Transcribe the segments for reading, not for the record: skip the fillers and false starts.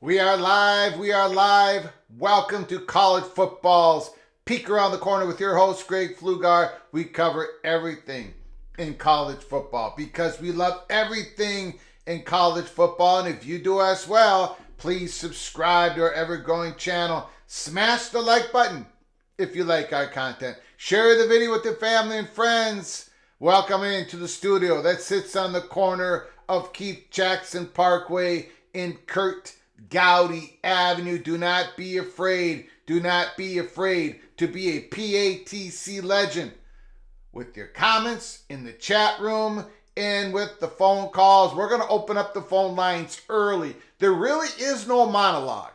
We are live. We are live. Welcome to College Football's Peek Around the Corner with your host, Greg Flugar. We cover everything in college football because we love everything in college football. And if you do as well, please subscribe to our ever-growing channel. Smash the like button if you like our content. Share the video with your family and friends. Welcome into the studio that sits on the corner of Keith Jackson Parkway in Kurt Gowdy Avenue. Do not be afraid. Do not be afraid to be a PATC legend. With your comments in the chat room and with the phone calls, we're going to open up the phone lines early. There really is no monologue.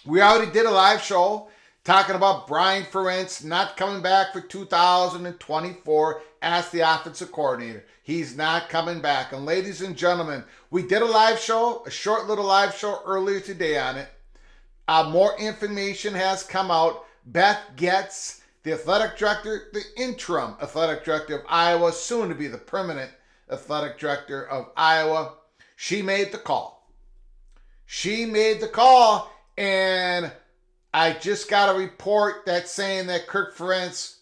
We already did a live show talking about Brian Ferentz not coming back for 2024 as the offensive coordinator. He's not coming back. And ladies and gentlemen, we did a live show, a short little live show earlier today on it. More information has come out. Beth Getz, the athletic director, the interim athletic director of Iowa, soon to be the permanent athletic director of Iowa, she made the call. She made the call, and I just got a report that's saying that Kirk Ferentz,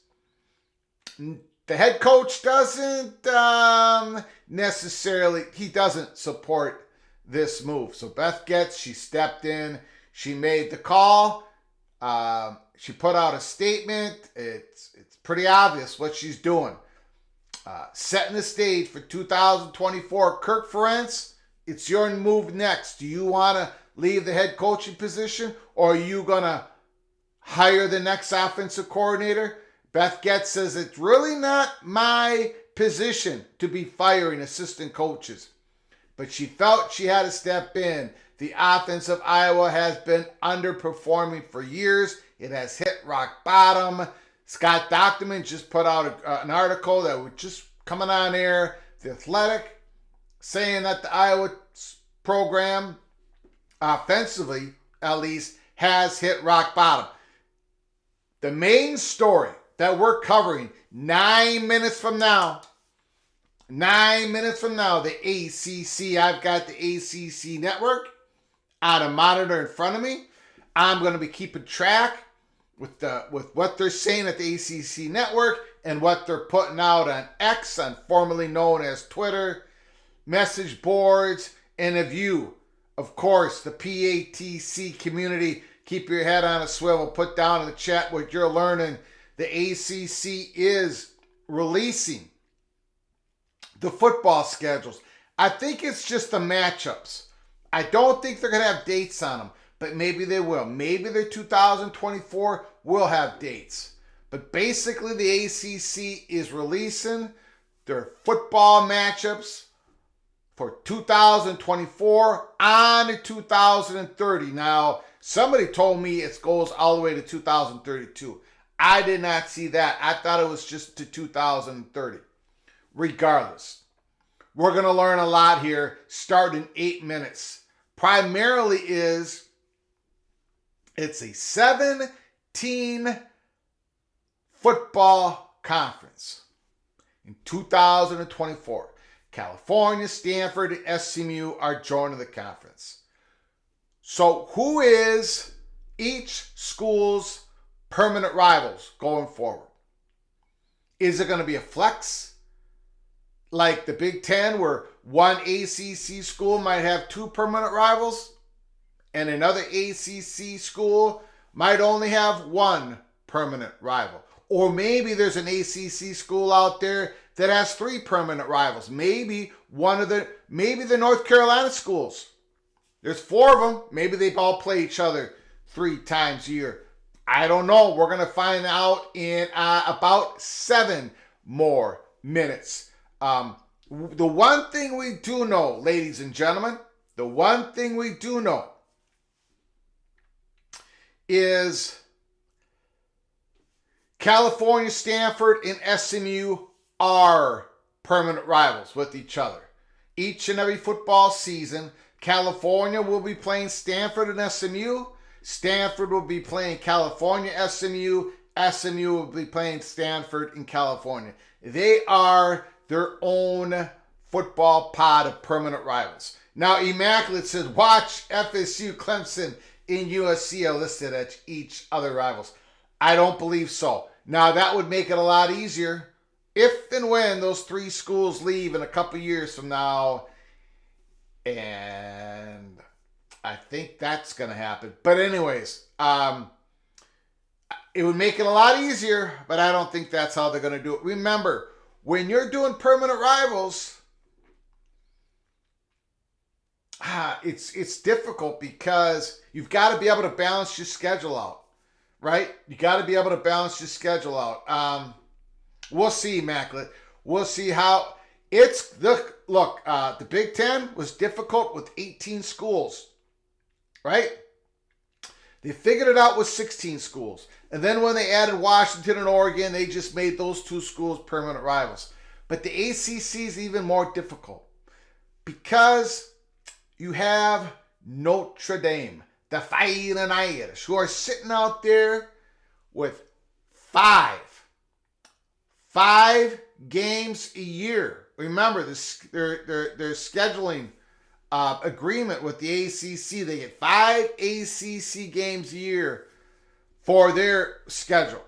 the head coach, doesn't necessarily, he doesn't support this move. So Beth Getz, she stepped in, she made the call, she put out a statement. It's pretty obvious what she's doing. Setting the stage for 2024. Kirk Ferentz, it's your move next. Do you want to leave the head coaching position, or are you going to hire the next offensive coordinator? Beth Getz says it's really not my position to be firing assistant coaches, but she felt she had to step in. The offense of Iowa has been underperforming for years. It has hit rock bottom. Scott Docterman just put out an article that was just coming on air, The Athletic, saying that the Iowa program offensively at least, has hit rock bottom. The main story that we're covering 9 minutes from now, the ACC, I've got the ACC network on a monitor in front of me. I'm going to be keeping track with what they're saying at the ACC network and what they're putting out on X, on formerly known as Twitter, message boards, and if you, of course, the PATC community, keep your head on a swivel, put down in the chat what you're learning. The ACC is releasing the football schedules. I think it's just the matchups. I don't think they're going to have dates on them, but maybe they will. Maybe their 2024 will have dates. But basically, the ACC is releasing their football matchups for 2024 on to 2030. Now, somebody told me it goes all the way to 2032. I did not see that. I thought it was just to 2030. Regardless, we're going to learn a lot here starting in 8 minutes. Primarily it's a 17 football conference in 2024. California, Stanford, and SMU are joining the conference. So who is each school's permanent rivals going forward? Is it going to be a flex? Like the Big Ten, where one ACC school might have 2 permanent rivals and another ACC school might only have 1 permanent rival. Or maybe there's an ACC school out there that has 3 permanent rivals. Maybe the North Carolina schools. There's 4 of them. Maybe they all play each other 3 times a year. I don't know. We're going to find out in about 7 more minutes. The one thing we do know, ladies and gentlemen, is California, Stanford, and SMU are permanent rivals with each other. Each and every football season, California will be playing Stanford and SMU. Stanford will be playing California, SMU. SMU will be playing Stanford and California. They are their own football pod of permanent rivals. Now, Immaculate says, watch FSU, Clemson, and USC are listed as each other rivals. I don't believe so. Now, that would make it a lot easier if and when those 3 schools leave in a couple years from now. And I think that's going to happen. But anyways, it would make it a lot easier, but I don't think that's how they're going to do it. Remember, when you're doing permanent rivals, it's difficult because you've got to be able to balance your schedule out, right? You got to be able to balance your schedule out. We'll see, Immaculate. We'll see how it's the Big Ten was difficult with 18 schools, right? They figured it out with 16 schools. And then when they added Washington and Oregon, they just made those 2 schools permanent rivals. But the ACC is even more difficult because you have Notre Dame, the Fighting Irish, who are sitting out there with 5 games a year. Remember, their scheduling agreement with the ACC. They get 5 ACC games a year for their schedule.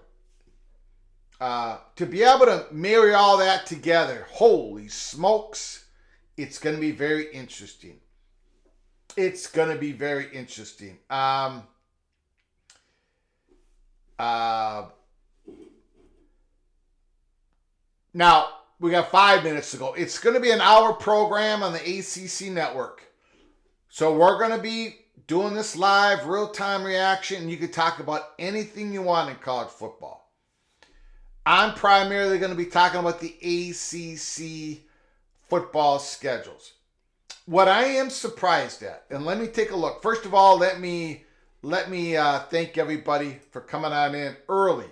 To be able to marry all that together, holy smokes, it's going to be very interesting. Now, we got 5 minutes to go. It's going to be an hour program on the ACC network. So we're going to be doing this live, real-time reaction, and you can talk about anything you want in college football. I'm primarily going to be talking about the ACC football schedules. What I am surprised at, and let me take a look. First of all, let me thank everybody for coming on in early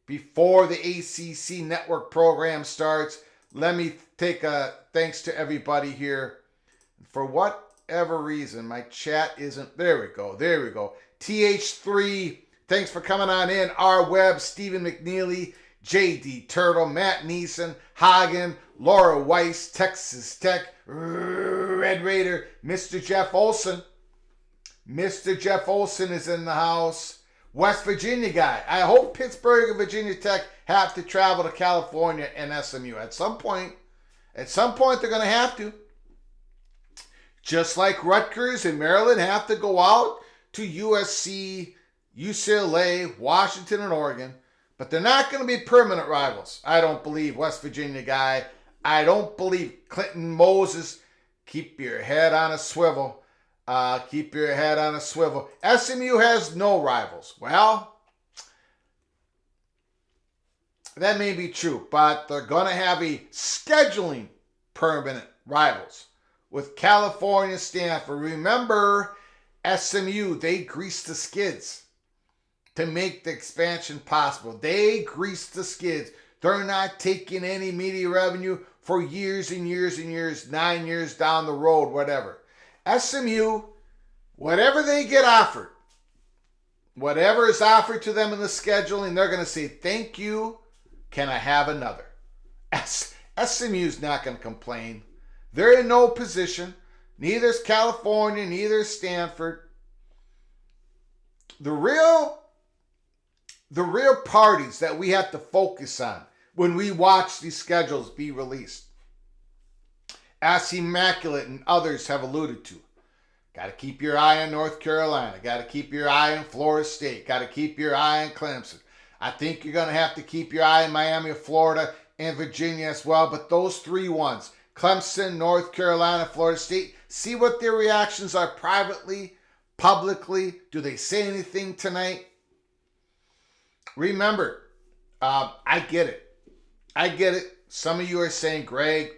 before the ACC network program starts. Let me take a thanks to everybody here for what whatever reason, my chat isn't. There we go. There we go. TH3, thanks for coming on in. R. Webb, Stephen McNeely, JD Turtle, Matt Neeson, Hagen, Laura Weiss, Texas Tech, Red Raider, Mr. Jeff Olson. Mr. Jeff Olson is in the house. West Virginia guy. I hope Pittsburgh and Virginia Tech have to travel to California and SMU. At some point, they're going to have to. Just like Rutgers and Maryland have to go out to USC, UCLA, Washington, and Oregon. But they're not going to be permanent rivals. I don't believe West Virginia guy. I don't believe Clinton Moses. Keep your head on a swivel. Keep your head on a swivel. SMU has no rivals. Well, that may be true, but they're going to have a scheduling permanent rivals with California, Stanford. Remember, SMU, they greased the skids to make the expansion possible. They greased the skids. They're not taking any media revenue for years and years and years, 9 years down the road, whatever. SMU, whatever they get offered, whatever is offered to them in the scheduling, they're going to say, thank you, can I have another? SMU's not going to complain. They're in no position. Neither is California, neither is Stanford. The real parties that we have to focus on when we watch these schedules be released, as Immaculate and others have alluded to. Got to keep your eye on North Carolina. Got to keep your eye on Florida State. Got to keep your eye on Clemson. I think you're going to have to keep your eye on Miami, Florida, and Virginia as well. But those three ones, Clemson, North Carolina, Florida State, see what their reactions are privately, publicly. Do they say anything tonight? Remember, I get it. I get it. Some of you are saying, Greg,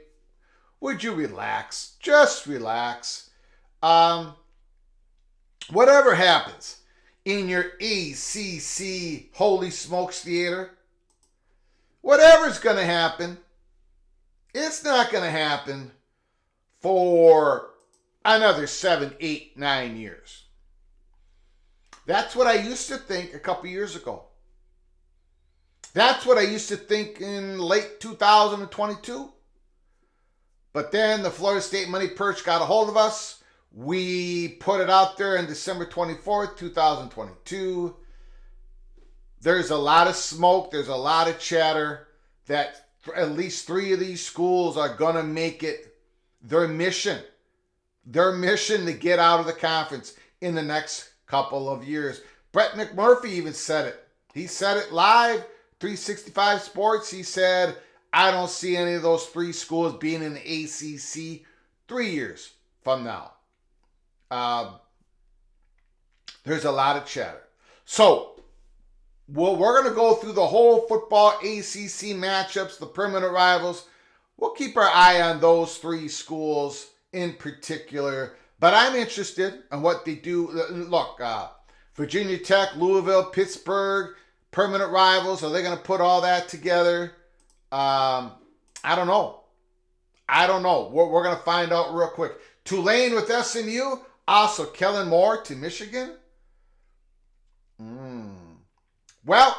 would you relax? Just relax. Whatever happens in your ACC Holy Smokes Theater, whatever's going to happen, it's not going to happen for another 7, 8, 9 years. That's what I used to think a couple years ago. That's what I used to think in late 2022. But then the Florida State Money Perch got a hold of us. We put it out there on December 24th, 2022. There's a lot of smoke. There's a lot of chatter that at least 3 of these schools are going to make it their mission to get out of the conference in the next couple of years. Brett McMurphy even said it. He said it live, 365 Sports. He said, I don't see any of those 3 schools being in the ACC 3 years from now. There's a lot of chatter. So, we're going to go through the whole football ACC matchups, the permanent rivals. We'll keep our eye on those 3 schools in particular. But I'm interested in what they do. Look, Virginia Tech, Louisville, Pittsburgh, permanent rivals. Are they going to put all that together? I don't know. We're going to find out real quick. Tulane with SMU. Also, Kellen Moore to Michigan. Well,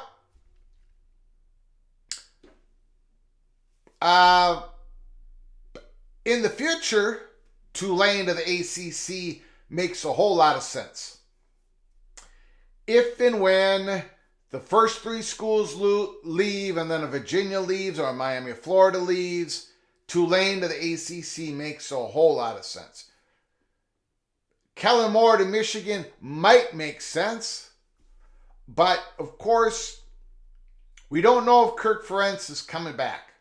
in the future, Tulane to the ACC makes a whole lot of sense. If and when the first 3 schools leave and then a Virginia leaves or a Miami, Florida leaves, Tulane to the ACC makes a whole lot of sense. Kellen Moore to Michigan might make sense, but of course, we don't know if Kirk Ferentz is coming back.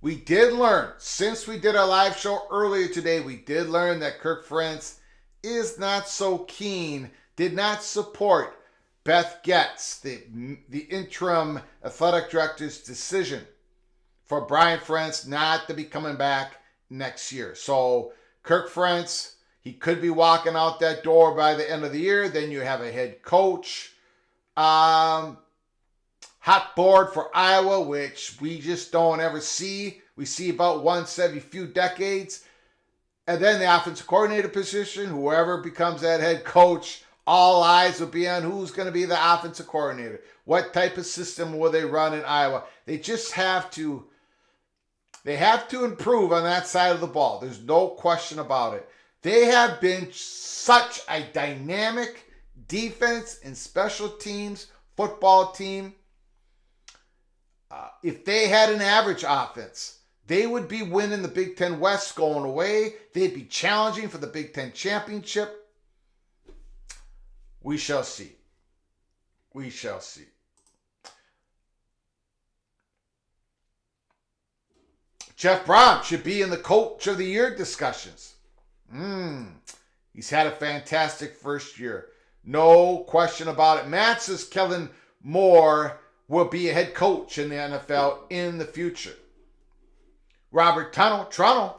We did learn, since we did our live show earlier today, we did learn that Kirk Ferentz is not so keen, did not support Beth Getz, the interim athletic director's decision for Brian Ferentz not to be coming back next year. So Kirk Ferentz, he could be walking out that door by the end of the year. Then you have a head coach. Hot board for Iowa, which we just don't ever see. We see about once every few decades. And then the offensive coordinator position, whoever becomes that head coach, all eyes will be on who's going to be the offensive coordinator. What type of system will they run in Iowa? They just have to improve on that side of the ball. There's no question about it. They have been such a dynamic defense and special teams football team. If they had an average offense, they would be winning the Big Ten West going away. They'd be challenging for the Big Ten championship. We shall see. We shall see. Jeff Brom should be in the Coach of the Year discussions. He's had a fantastic first year. No question about it. Matt says Kellen Moore will be a head coach in the NFL in the future. Robert Trunnell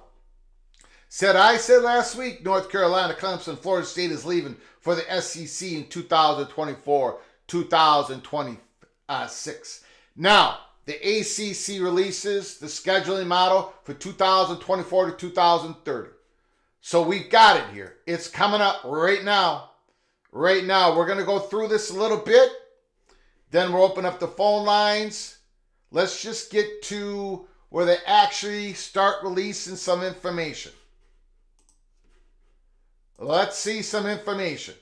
said, I said last week, North Carolina, Clemson, Florida State is leaving for the SEC in 2024, 2026. Now, the ACC releases the scheduling model for 2024 to 2030. So we've got it here. It's coming up right now. Right now, we're going to go through this a little bit. Then we'll open up the phone lines. Let's just get to where they actually start releasing some information. Let's see some information.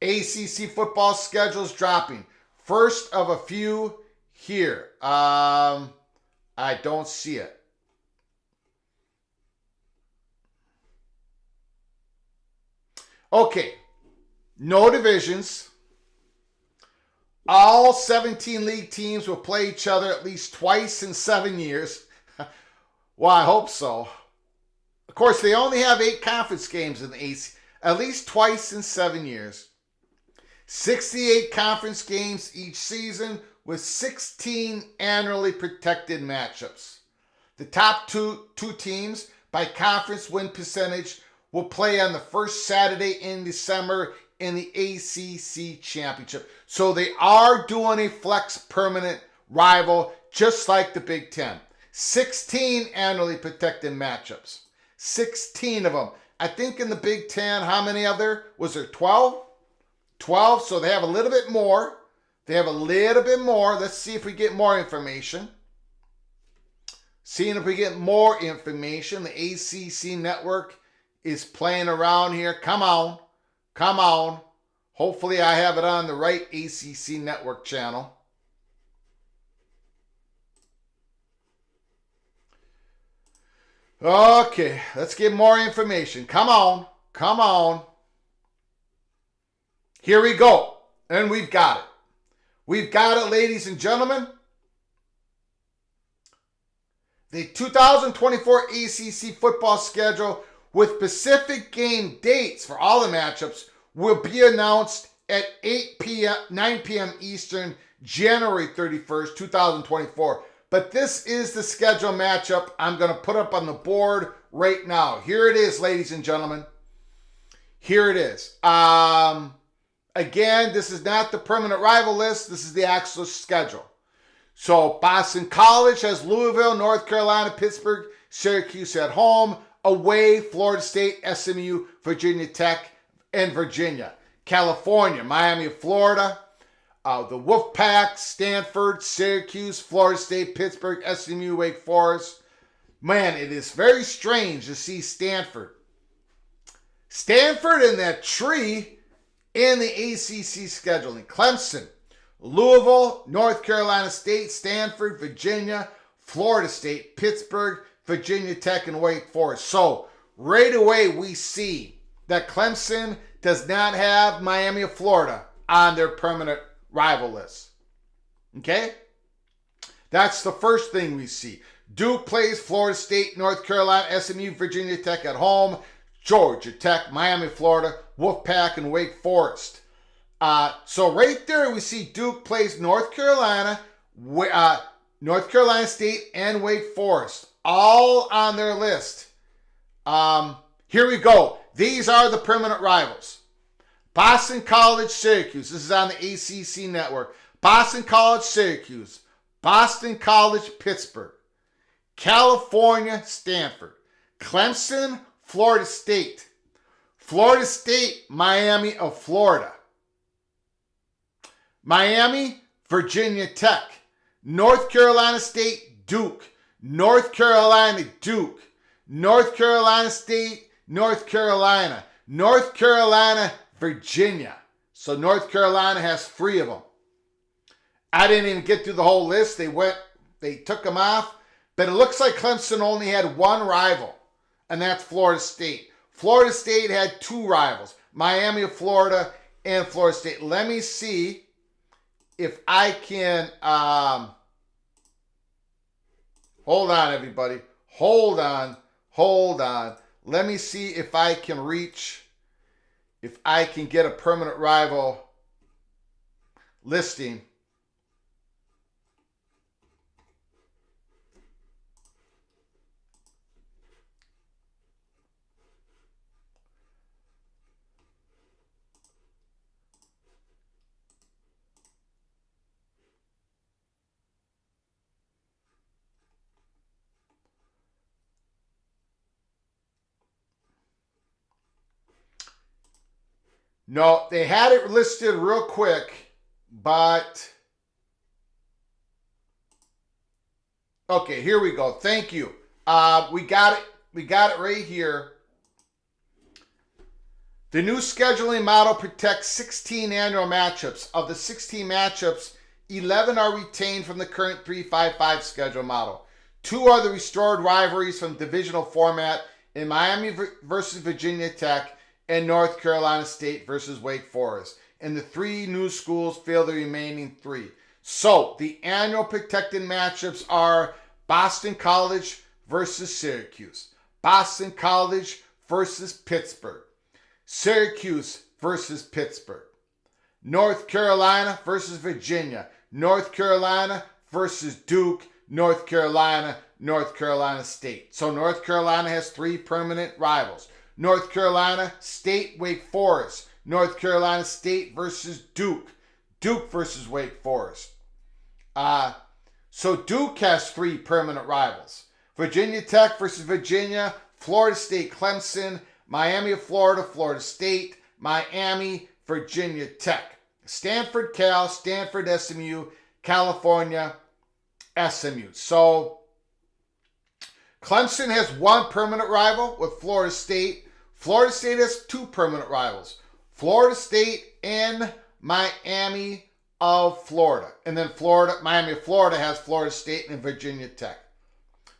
ACC football schedule's dropping. First of a few here. I don't see it. Okay. No divisions. All 17 league teams will play each other at least twice in 7 years. Well, I hope so. Of course, they only have 8 conference games in the ACC, at least twice in 7 years. 68 conference games each season with 16 annually protected matchups. The top two teams by conference win percentage will play on the first Saturday in December in the ACC championship. So they are doing a flex permanent rival just like the Big Ten. 16 annually protected matchups. 16 of them. I think in the Big Ten, how many other? Was there 12? 12, so they have a little bit more. They have a little bit more. Let's see if we get more information. Seeing if we get more information. The ACC network is playing around here. Come on. Come on. Hopefully I have it on the right ACC network channel. Okay, let's get more information. Come on. Come on. Here we go. And we've got it. We've got it, ladies and gentlemen. The 2024 ACC football schedule with specific game dates for all the matchups will be announced at 9 p.m. Eastern, January 31st, 2024. But this is the schedule matchup I'm going to put up on the board right now. Here it is, ladies and gentlemen. Here it is. Again, this is not the permanent rival list. This is the actual schedule. So Boston College has Louisville, North Carolina, Pittsburgh, Syracuse at home. Away, Florida State, SMU, Virginia Tech, and Virginia. California, Miami, Florida. The Wolfpack, Stanford, Syracuse, Florida State, Pittsburgh, SMU, Wake Forest. Man, it is very strange to see Stanford. Stanford in that tree in the ACC scheduling. Clemson, Louisville, North Carolina State, Stanford, Virginia, Florida State, Pittsburgh, Virginia Tech, and Wake Forest. So right away we see that Clemson does not have Miami of Florida on their permanent rival list. Okay? That's the first thing we see. Duke plays Florida State, North Carolina, SMU, Virginia Tech at home. Georgia Tech, Miami, Florida, Wolfpack, and Wake Forest. So right there we see Duke plays North Carolina State, and Wake Forest. All on their list. Here we go. These are the permanent rivals. Boston College, Syracuse. This is on the ACC network. Boston College, Syracuse. Boston College, Pittsburgh. California, Stanford. Clemson, Florida State. Florida State, Miami of Florida. Miami, Virginia Tech. North Carolina State, Duke. North Carolina, Duke. North Carolina State, North Carolina. North Carolina, Virginia. So North Carolina has 3 of them. I didn't even get through the whole list. They took them off. But it looks like Clemson only had 1 rival, and that's Florida State. Florida State had 2 rivals, Miami of Florida and Florida State. Let me see if I can, hold on, everybody. Hold on. Let me see if I can get a permanent rival listing. No, they had it listed real quick, but okay, here we go. Thank you. We got it. We got it right here. The new scheduling model protects 16 annual matchups. Of the 16 matchups, 11 are retained from the current 3-5-5 schedule model. 2 are the restored rivalries from divisional format in Miami versus Virginia Tech and North Carolina State versus Wake Forest. And the 3 new schools fill the remaining 3. So the annual protected matchups are Boston College versus Syracuse, Boston College versus Pittsburgh, Syracuse versus Pittsburgh, North Carolina versus Virginia, North Carolina versus Duke, North Carolina State. So North Carolina has 3 permanent rivals. North Carolina State, Wake Forest. North Carolina State versus Duke. Duke versus Wake Forest. So Duke has 3 permanent rivals. Virginia Tech versus Virginia. Florida State, Clemson. Miami of Florida, Florida State. Miami, Virginia Tech. Stanford, Cal. Stanford, SMU. California, SMU. So Clemson has 1 permanent rival with Florida State. Florida State has 2 permanent rivals. Florida State and Miami of Florida. And then Miami of Florida has Florida State and Virginia Tech.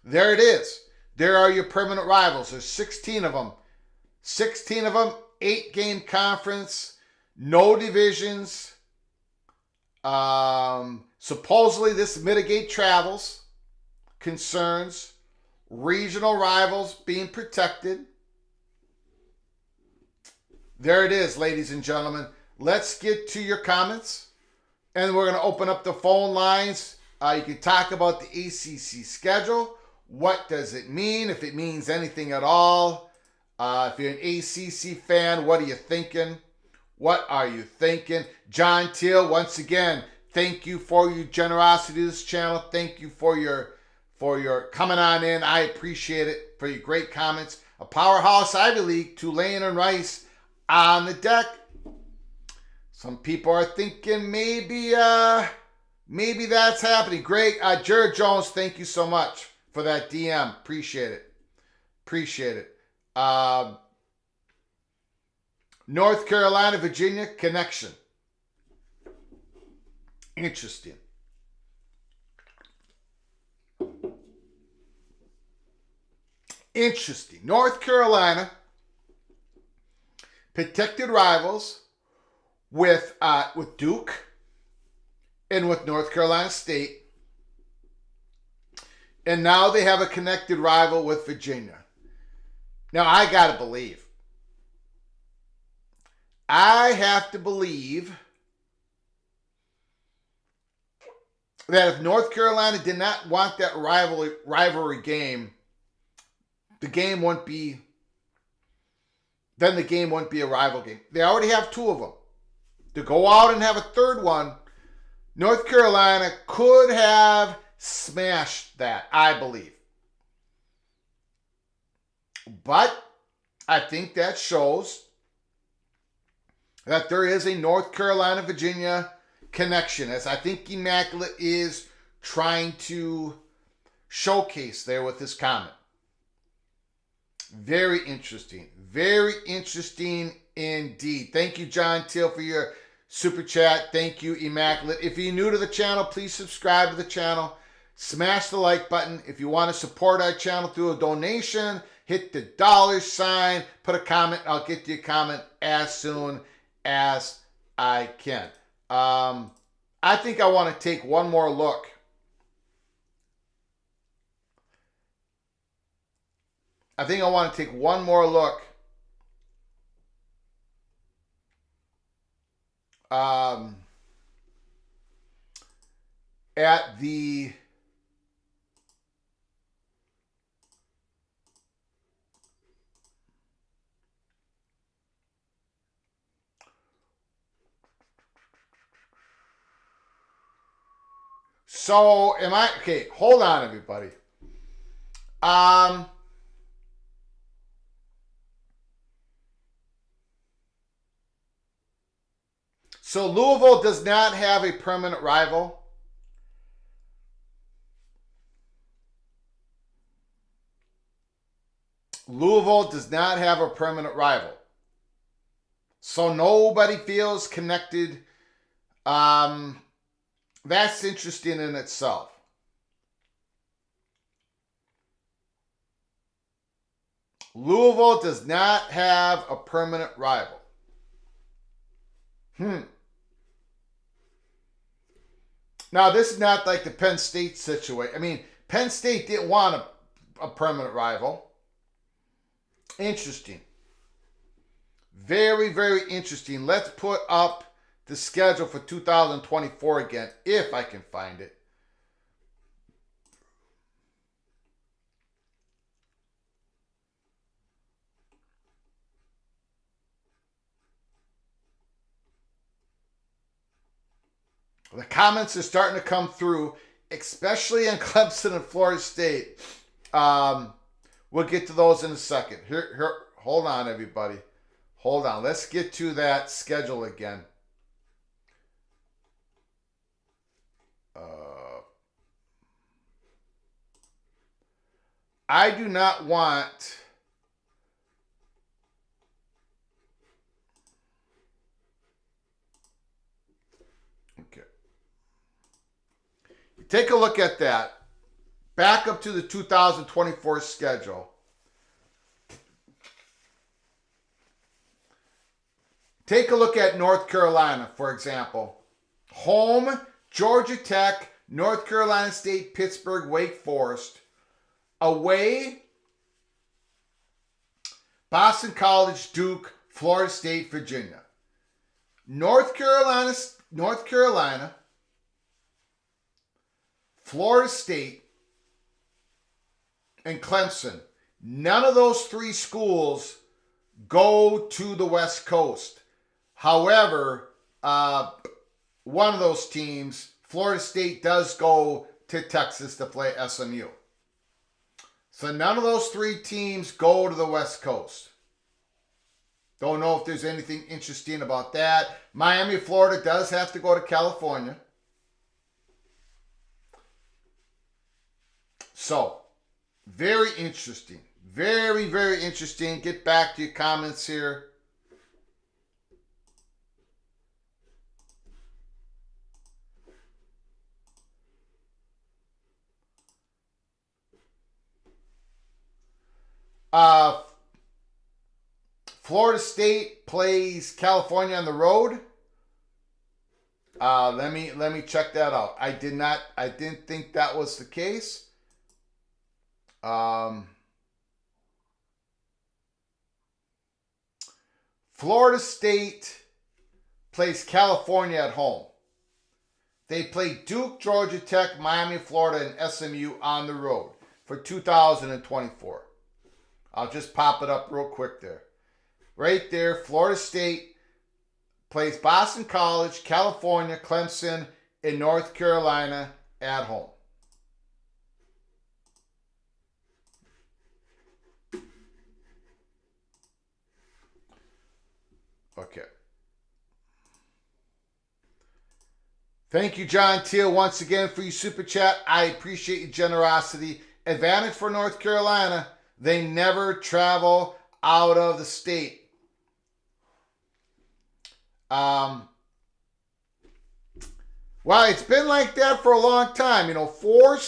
There it is. There are your permanent rivals. There's 16 of them. 16 of them, 8-game conference, no divisions. Supposedly this mitigate travels concerns. Regional rivals being protected. There it is, ladies and gentlemen. Let's get to your comments. And we're going to open up the phone lines. You can talk about the ACC schedule. What does it mean? If it means anything at all. If you're an ACC fan, what are you thinking? What are you thinking? John Teal, once again, thank you for your generosity to this channel. Thank you for your coming on in. I appreciate it, for your great comments. A powerhouse Ivy League, Tulane and Rice on the deck. Some people are thinking maybe that's happening. Great. Jared Jones, thank you so much for that DM. Appreciate it. North Carolina, Virginia connection. Interesting. North Carolina, protected rivals with Duke and with North Carolina State. And now they have a connected rival with Virginia. Now I have to believe that if North Carolina did not want that rivalry game, the game wouldn't be a rival game. They already have 2 of them. To go out and have a 3rd one, North Carolina could have smashed that, I believe. But I think that shows that there is a North Carolina, Virginia connection, as I think Immaculate is trying to showcase there with this comment. Very interesting. Very interesting indeed. Thank you, John Till, for your super chat. Thank you, Immaculate. If you're new to the channel, please subscribe to the channel. Smash the like button. If you want to support our channel through a donation, hit the $sign, put a comment. I'll get to your comment as soon as I can. I think I want to take one more look. I think I want to take one more look at the So am I okay? Hold on, everybody. So Louisville does not have a permanent rival. Louisville does not have a permanent rival. So nobody feels connected. That's interesting in itself. Louisville does not have a permanent rival. Now, this is not like the Penn State situation. I mean, Penn State didn't want a permanent rival. Interesting. Very, very interesting. Let's put up the schedule for 2024 again, if I can find it. The comments are starting to come through, especially in Clemson and Florida State. We'll get to those in a second. Here, hold on, everybody. Hold on. Let's get to that schedule again. I do not want... Okay. Take a look at that. Back up to the 2024 schedule. Take a look at North Carolina, for example. Home, Georgia Tech, North Carolina State, Pittsburgh, Wake Forest. Away, Boston College, Duke, Florida State, Virginia. North Carolina, Florida State, and Clemson. None of those three schools go to the West Coast. However, one of those teams, Florida State, does go to Texas to play SMU. So none of those three teams go to the West Coast. Don't know if there's anything interesting about that. Miami, Florida does have to go to California. So, very interesting. Very, very interesting. Get back to your comments here. Florida State plays California on the road. Let me check that out. I didn't think that was the case. Florida State plays California at home. They play Duke, Georgia Tech, Miami, Florida, and SMU on the road for 2024. I'll just pop it up real quick there. Right there, Florida State plays Boston College, California, Clemson, and North Carolina at home. Okay. Thank you, John Teal, once again for your super chat. I appreciate your generosity. Advantage for North Carolina. They never travel out of the state. Well, it's been like that for a long time. 4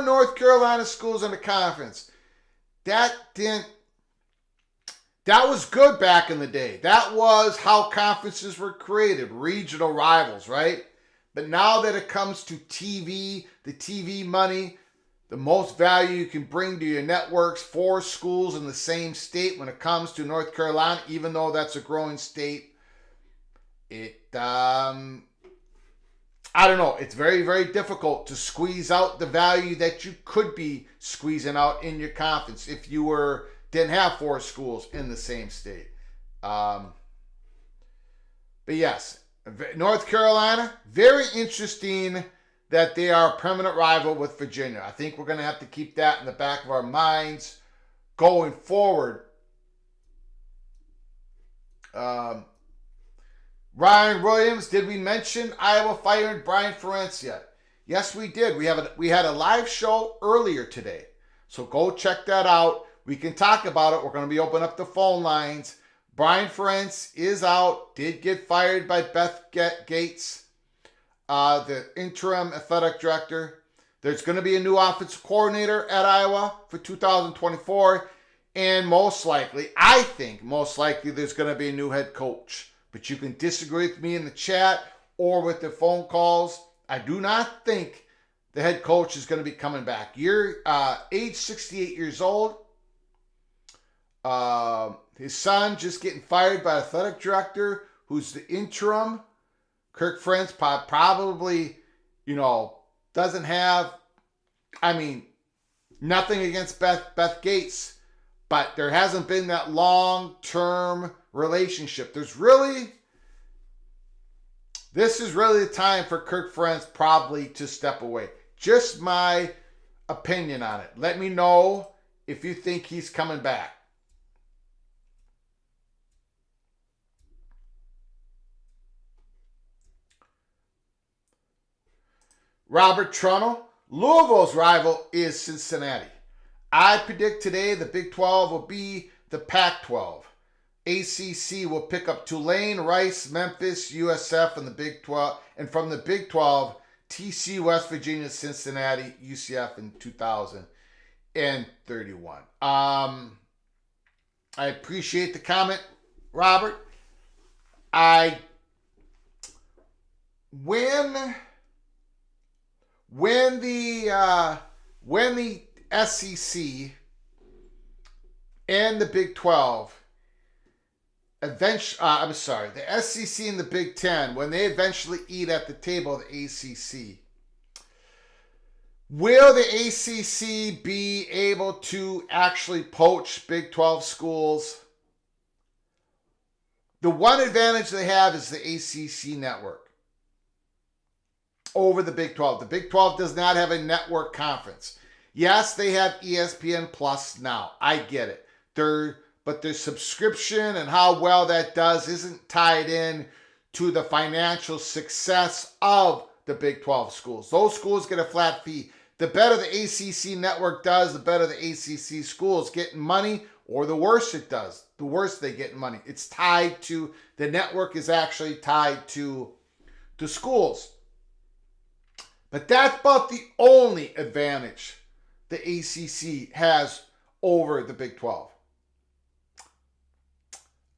North Carolina schools in the conference. That was good back in the day. That was how conferences were created, regional rivals, right? But now that it comes to TV, the TV money, the most value you can bring to your networks, 4 schools in the same state when it comes to North Carolina, even though that's a growing state, I don't know. It's very, very difficult to squeeze out the value that you could be squeezing out in your conference if you didn't have 4 schools in the same state. But yes, North Carolina, very interesting that they are a permanent rival with Virginia. I think we're going to have to keep that in the back of our minds going forward. Ryan Williams, did we mention Iowa fired Brian Ferentz yet? Yes, we did. We had a live show earlier today. So go check that out. We can talk about it. We're going to be opening up the phone lines. Brian Ferentz is out. Did get fired by Beth Gates, the interim athletic director. There's going to be a new offensive coordinator at Iowa for 2024. And I think most likely there's going to be a new head coach. But you can disagree with me in the chat or with the phone calls. I do not think the head coach is going to be coming back. You're age 68 years old. His son just getting fired by athletic director who's the interim. Kirk Ferentz probably, doesn't have, nothing against Beth Gates, but there hasn't been that long-term relationship. This is really the time for Kirk Ferentz probably to step away. Just my opinion on it. Let me know if you think he's coming back. Robert Trunnell, Louisville's rival is Cincinnati. I predict today the Big 12 will be the Pac-12. ACC will pick up Tulane, Rice, Memphis, USF, and the Big 12. And from the Big 12, TCU, West Virginia, Cincinnati, UCF in 2031. I appreciate the comment, Robert. When the SEC and the Big 12 the SEC and the Big 10, when they eventually eat at the table of the ACC, will the ACC be able to actually poach Big 12 schools? The one advantage they have is the ACC network over the Big 12. The Big 12 does not have a network conference. Yes, they have ESPN Plus now. I get it. But their subscription and how well that does isn't tied in to the financial success of the Big 12 schools. Those schools get a flat fee. The better the ACC network does, the better the ACC schools get money, or the worse it does, the worse they get money. It's tied to, the network is actually tied to schools. But that's about the only advantage the ACC has over the Big 12.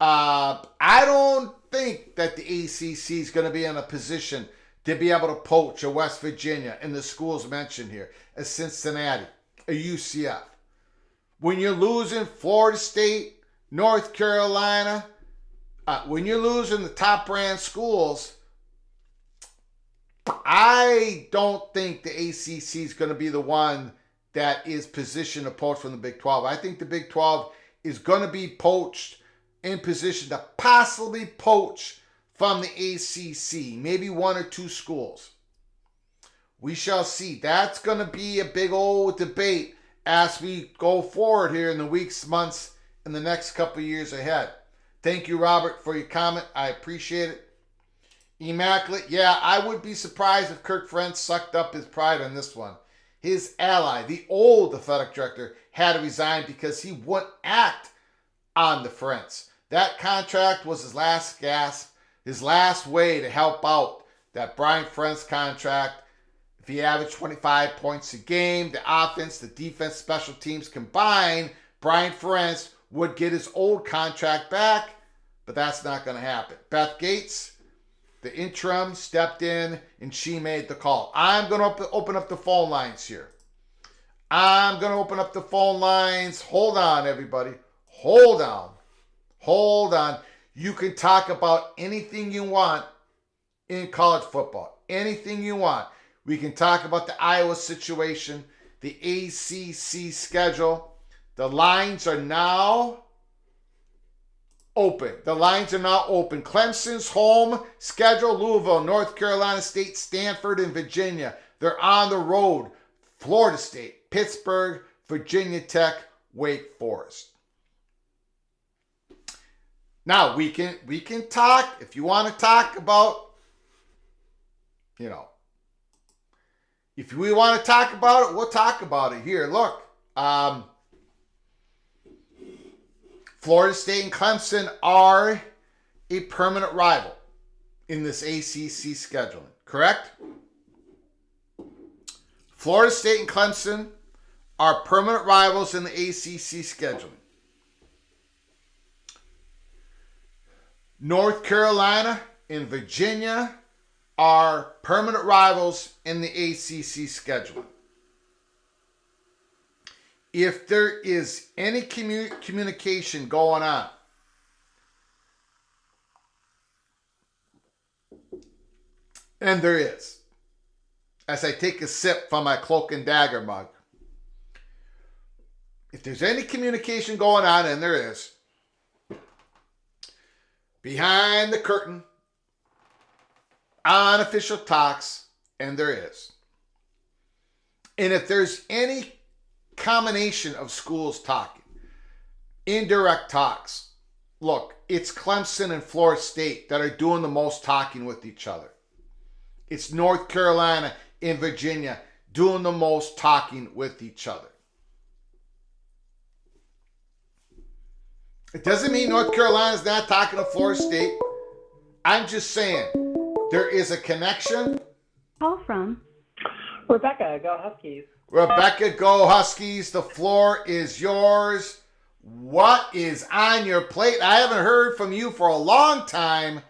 I don't think that the ACC is going to be in a position to be able to poach a West Virginia and the schools mentioned here, a Cincinnati, a UCF. When you're losing Florida State, North Carolina, when you're losing the top brand schools, I don't think the ACC is going to be the one that is positioned to poach from the Big 12. I think the Big 12 is going to be poached in position to possibly poach from the ACC, maybe 1 or 2 schools. We shall see. That's going to be a big old debate as we go forward here in the weeks, months, and the next couple of years ahead. Thank you, Robert, for your comment. I appreciate it. Immaculate. Yeah, I would be surprised if Kirk Ferentz sucked up his pride on this one. His ally, the old athletic director, had to resign because he wouldn't act on the Ferentz. That contract was his last gasp, his last way to help out. That Brian Ferentz contract, if he averaged 25 points a game, the offense, the defense, special teams combined, Brian Ferentz would get his old contract back, but that's not going to happen. Beth Gates, the interim, stepped in and she made the call. I'm going to open up the phone lines here. I'm going to open up the phone lines. Hold on, everybody. Hold on. Hold on. You can talk about anything you want in college football. Anything you want. We can talk about the Iowa situation, the ACC schedule. The lines are now open. The lines are now open. Clemson's home schedule: Louisville, North Carolina State, Stanford, and Virginia. They're on the road: Florida State, Pittsburgh, Virginia Tech, Wake Forest. Now we can talk, if you want to talk about, if we want to talk about it, we'll talk about it here. Look, Florida State and Clemson are a permanent rival in this ACC scheduling, correct? Florida State and Clemson are permanent rivals in the ACC scheduling. North Carolina and Virginia are permanent rivals in the ACC scheduling. If there is any communication going on, and there is, as I take a sip from my Cloak and Dagger mug, if there's any communication going on, and there is, behind the curtain, unofficial talks, and there is. And if there's any combination of schools talking, indirect talks, look, it's Clemson and Florida State that are doing the most talking with each other. It's North Carolina and Virginia doing the most talking with each other. It doesn't mean North Carolina's not talking to Florida State. I'm just saying there is a connection. Call from Rebecca, go Huskies. Rebecca, go Huskies. The floor is yours. What is on your plate? I haven't heard from you for a long time.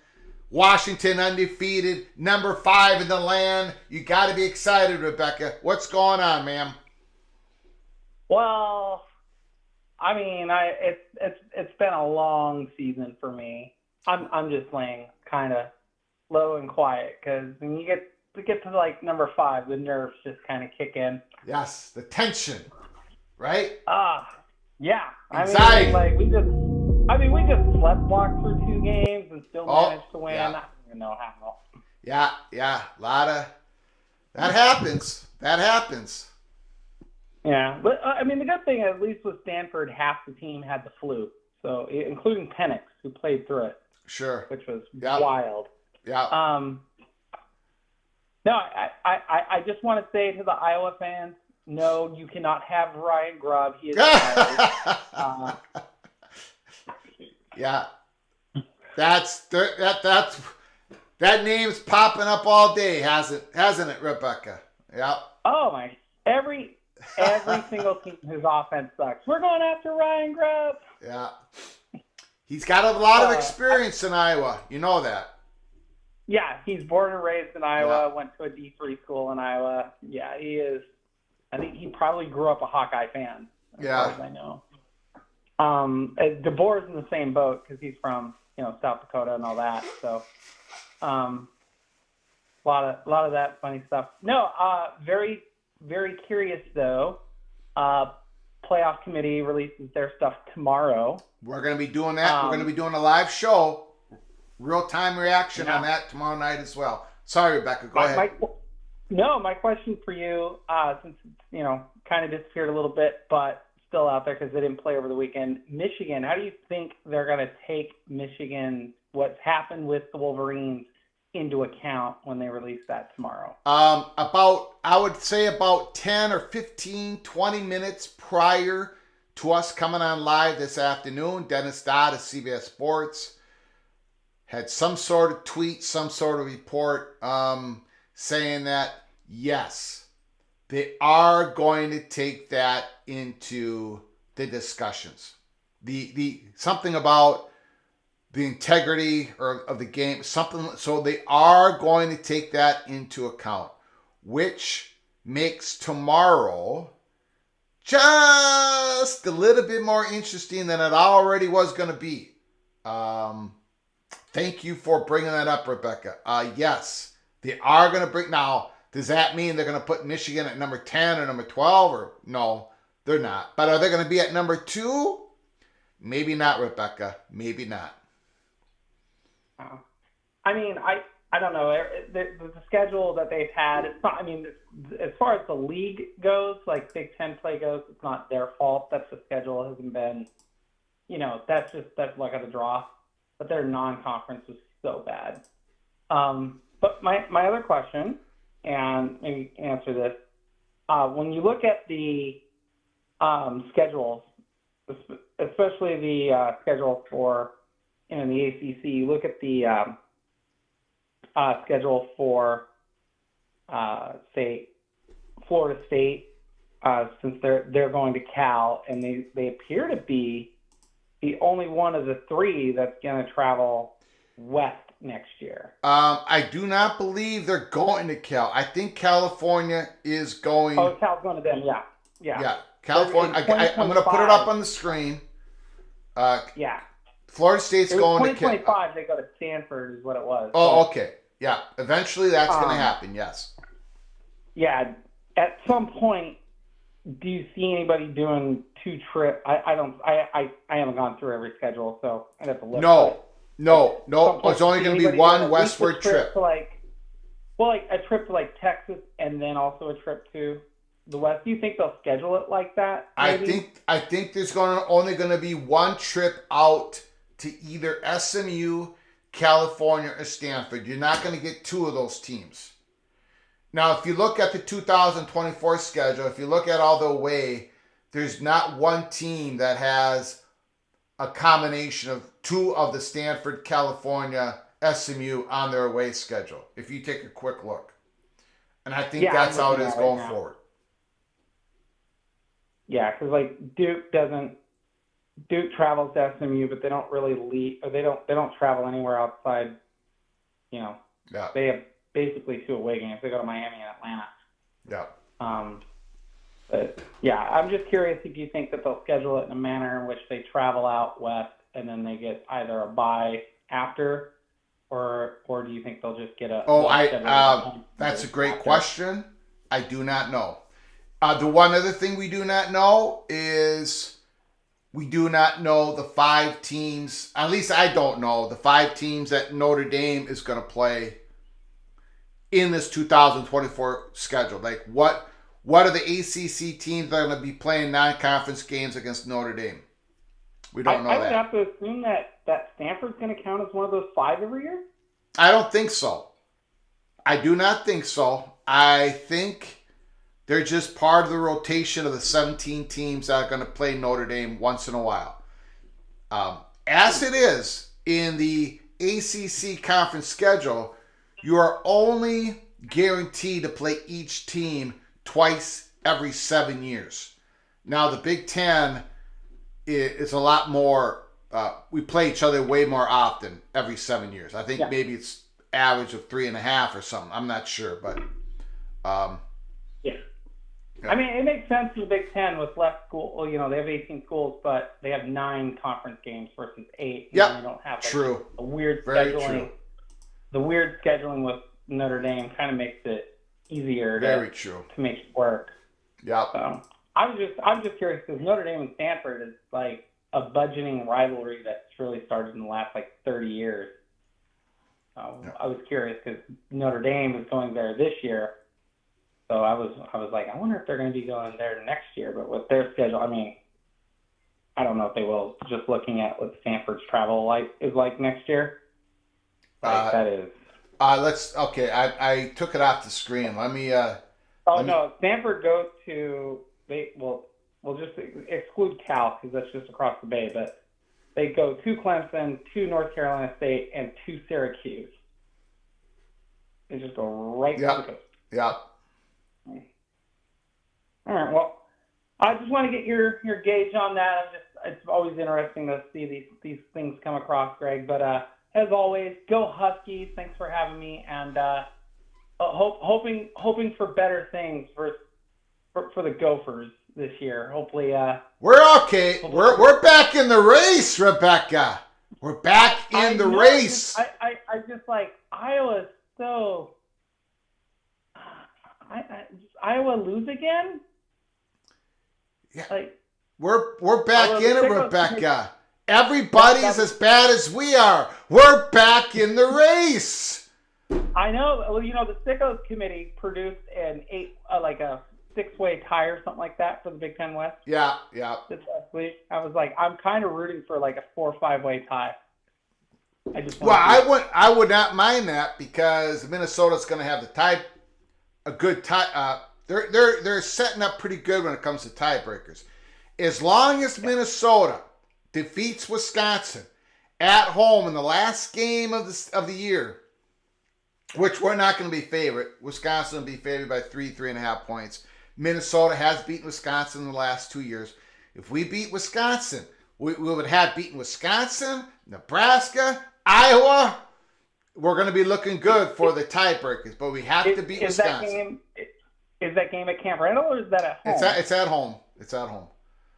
Washington undefeated, number 5 in the land. You got to be excited, Rebecca. What's going on, ma'am? Well, I mean, it's been a long season for me. I'm just laying kind of low and quiet because when you get to like number 5, the nerves just kind of kick in. Yes, the tension, right? Yeah. Anxiety. We just sleptwalked through 2 games and still managed to win. Yeah. I don't even know how. Yeah, a lot of that happens. That happens. Yeah, but the good thing at least with Stanford, half the team had the flu, so including Penix, who played through it. Sure. Which was wild. Yeah. No, I just want to say to the Iowa fans, no, you cannot have Ryan Grubb. He is fired. Yeah. That name's popping up all day, hasn't it, Rebecca? Yeah. Oh my! Every single team whose offense sucks. We're going after Ryan Grubb. Yeah. He's got a lot of experience in Iowa. You know that. Yeah, he's born and raised in Iowa, Yeah. went to a D3 school in Iowa. Yeah, he is. I think he probably grew up a Hawkeye fan, as far as I know. DeBoer's in the same boat because he's from, South Dakota and all that. So, a lot of that funny stuff. No, very, very curious though. Playoff committee releases their stuff tomorrow. We're going to be doing that. We're going to be doing a live show, real-time reaction on that tomorrow night as well. Sorry, Rebecca. Go ahead. My question for you, since it's, kind of disappeared a little bit, but still out there because they didn't play over the weekend. Michigan, how do you think they're going to take Michigan, what's happened with the Wolverines, into account when they release that tomorrow? I would say about 10 or 15, 20 minutes prior to us coming on live this afternoon, Dennis Dodd of CBS Sports had some sort of tweet, some sort of report saying that, yes, they are going to take that into the discussions. The something about the integrity of the game, something. So they are going to take that into account, which makes tomorrow just a little bit more interesting than it already was going to be. Thank you for bringing that up, Rebecca. Yes, they are going to bring. Now, does that mean they're going to put Michigan at number 10 or number 12? Or no, they're not. But are they going to be at number 2? Maybe not, Rebecca. Maybe not. I mean, I don't know. The schedule that they've had, it's not, I mean, as far as the league goes, like Big Ten play goes, it's not their fault that the schedule hasn't been, that's luck of the draw. But their non-conference was so bad. But my other question, and maybe answer this, when you look at the schedules, especially the schedule for the ACC, you look at the schedule for, say, Florida State, since they're going to Cal, and they appear to be the only one of the 3 that's going to travel west next year. I do not believe they're going to Cal. I think California is going. Oh, Cal's going to them, yeah. Yeah, California. I'm going to put it up on the screen. Yeah. Florida State's going to Cal. 2025, they go to Stanford is what it was. Oh, okay. Yeah, eventually that's going to happen, yes. Yeah, at some point, do you see anybody doing 2 trips? I haven't gone through every schedule, so I'd have to look. No. It's only going to be one westward trip. A trip to Texas and then also a trip to the west. Do you think they'll schedule it like that? Maybe? I think there's only going to be one trip out to either SMU, California, or Stanford. You're not going to get 2 of those teams. Now, if you look at the 2024 schedule, if you look at all the away, there's not one team that has a combination of 2 of the Stanford, California, SMU on their away schedule, if you take a quick look. And I think that's how it is going forward. Yeah, because Duke travels to SMU, but they don't really leave, or they don't travel anywhere outside. Yeah. They have basically 2 away games. They go to Miami and Atlanta. Yeah. But yeah, I'm just curious if you think that they'll schedule it in a manner in which they travel out west and then they get either a bye after, or do you think they'll just get a? That's a great question. I do not know. The one other thing we do not know is we do not know the 5 teams. At least I don't know the 5 teams that Notre Dame is going to play in this 2024 schedule. Like what are the ACC teams that are going to be playing non-conference games against Notre Dame? We don't know that. I would have to assume that Stanford's going to count as one of those 5 every year? I don't think so. I do not think so. I think they're just part of the rotation of the 17 teams that are going to play Notre Dame once in a while. As it is in the ACC conference schedule, you are only guaranteed to play each team twice every 7 years. Now, the Big Ten is a lot more, we play each other way more often every 7 years. I think maybe it's average of 3.5 or something. I'm not sure, but... I mean, it makes sense in the Big Ten with less school. Well, they have 18 schools, but they have 9 conference games versus 8. Yeah, they don't have a weird Very scheduling. True. The weird scheduling with Notre Dame kind of makes it easier to make it work. Yeah. So I'm just curious because Notre Dame and Stanford is like a budgeting rivalry that's really started in the last 30 years. I was curious because Notre Dame is going there this year. So I was like, I wonder if they're going to be going there next year. But with their schedule, I mean, I don't know if they will. Just looking at what Stanford's travel is like next year. That is. I took it off the screen. No, Stanford goes to we'll just exclude Cal because that's just across the bay, but they go to Clemson, to North Carolina State, and to Syracuse. They just go right to the coast. Yeah. All right. Well, I just want to get your gauge on that. It's always interesting to see these things come across, Greg. But as always, go Huskies! Thanks for having me, and hoping for better things for the Gophers this year. Hopefully, we're okay. We're back in the race, Rebecca. We're back in the race. I just like Iowa's so. Iowa lose again? Yeah. We're back in it, Rebecca. Everybody's as bad as we are. We're back in the race. I know. Well, the Sickos committee produced a 6-way tie or something like that for the Big Ten West. Yeah. This last week, I was like, I'm kind of rooting for like a 4 or 5-way tie. I would not mind that because Minnesota's going to have a good tie. They're setting up pretty good when it comes to tiebreakers. As long as Minnesota defeats Wisconsin at home in the last game of the year, which we're not going to be favored. Wisconsin will be favored by 3.5 points. Minnesota has beaten Wisconsin in the last 2 years. If we beat Wisconsin, we would have beaten Wisconsin, Nebraska, Iowa. We're going to be looking good for the tiebreakers, but we have to beat Wisconsin. Is that game at Camp Randall or is that at home? It's at home. It's at home.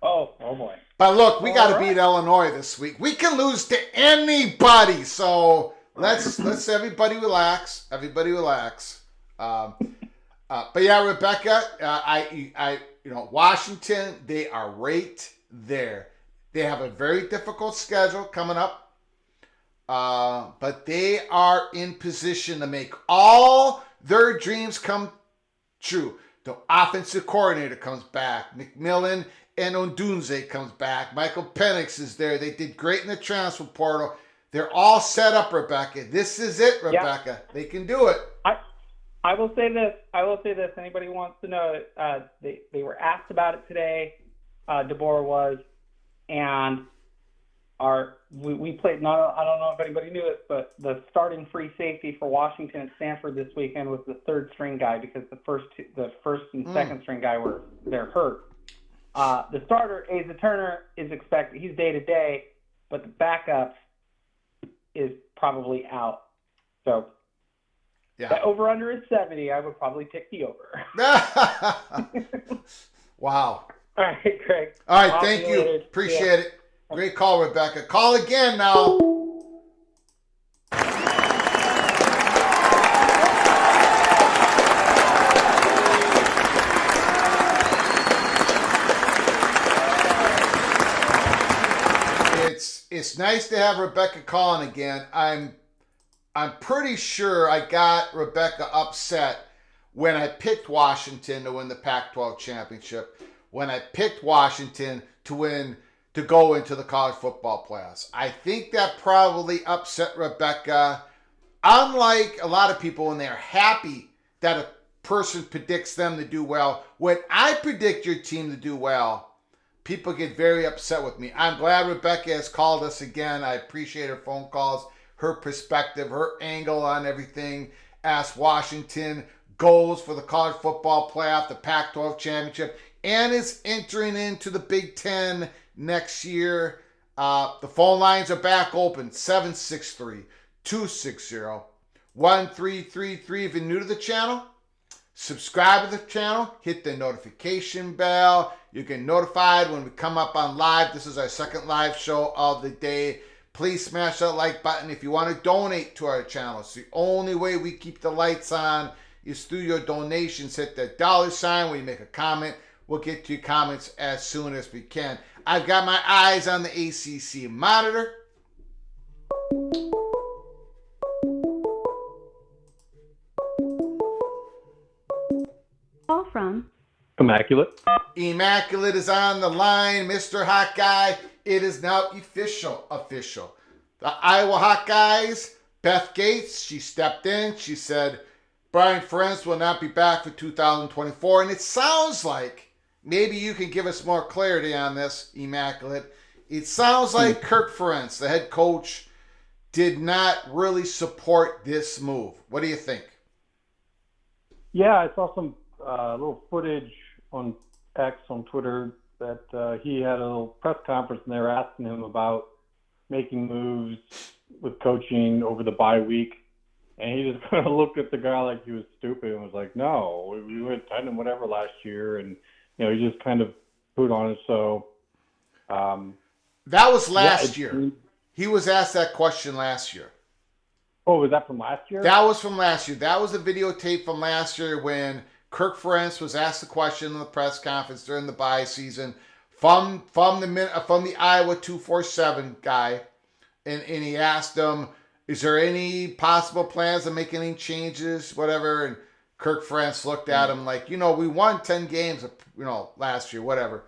Oh boy. But look, we got to beat Illinois this week. We can lose to anybody, so let's everybody relax. Everybody relax. But yeah, Rebecca, Washington, they are right there. They have a very difficult schedule coming up, but they are in position to make all their dreams come true. The offensive coordinator comes back. McMillan and Odunze comes back. Michael Penix is there. They did great in the transfer portal. They're all set up, Rebecca. This is it, Rebecca. Yeah. They can do it. I will say this. Anybody who wants to know, they were asked about it today. DeBoer was, and we played. I don't know if anybody knew it, but the starting free safety for Washington at Stanford this weekend was the third string guy because the first and second string guy they're hurt. The starter, Asa Turner, is expected. He's day to day, but the backup is probably out. So. Yeah. The over-under is 70. I would probably pick the over. Wow. All right, Craig. All right, thank you. Appreciate it. Great call, Rebecca. Call again now. It's nice to have Rebecca calling again. I'm pretty sure I got Rebecca upset when I picked Washington to win the Pac-12 championship, when I picked Washington to go into the college football playoffs. I think that probably upset Rebecca. Unlike a lot of people when they're happy that a person predicts them to do well, when I predict your team to do well, people get very upset with me. I'm glad Rebecca has called us again. I appreciate her phone calls, her perspective, her angle on everything as Washington goes for the college football playoff, the Pac-12 championship, and is entering into the Big Ten next year. The phone lines are back open, 763-260-1333. If you're new to the channel, subscribe to the channel, hit the notification bell. You get notified when we come up on live. This is our second live show of the day. Please smash that like button if you want to donate to our channel. It's the only way we keep the lights on is through your donations. Hit that $sign when you make a comment. We'll get to your comments as soon as we can. I've got my eyes on the ACC monitor. Call from Immaculate. Immaculate is on the line, Mr. Hot Guy. It is now official. The Iowa Hawkeyes, Beth Gates, she stepped in. She said Brian Ferentz will not be back for 2024. And it sounds like, maybe you can give us more clarity on this, Immaculate. It sounds like Kirk Ferentz, the head coach, did not really support this move. What do you think? Yeah, I saw some little footage on X on Twitter that he had a little press conference and they were asking him about making moves with coaching over the bye week. And he just kind of looked at the guy like he was stupid and was like, no, we went 10 and whatever last year. And, he just kind of put on it. So that was last year. He was asked that question last year. Oh, was that from last year? That was from last year. That was a videotape from last year when Kirk Ferentz was asked the question in the press conference during the bye season from the Iowa 247 guy, and he asked him, "Is there any possible plans to make any changes, whatever?" And Kirk Ferentz looked at him like, we won 10 games, last year, whatever.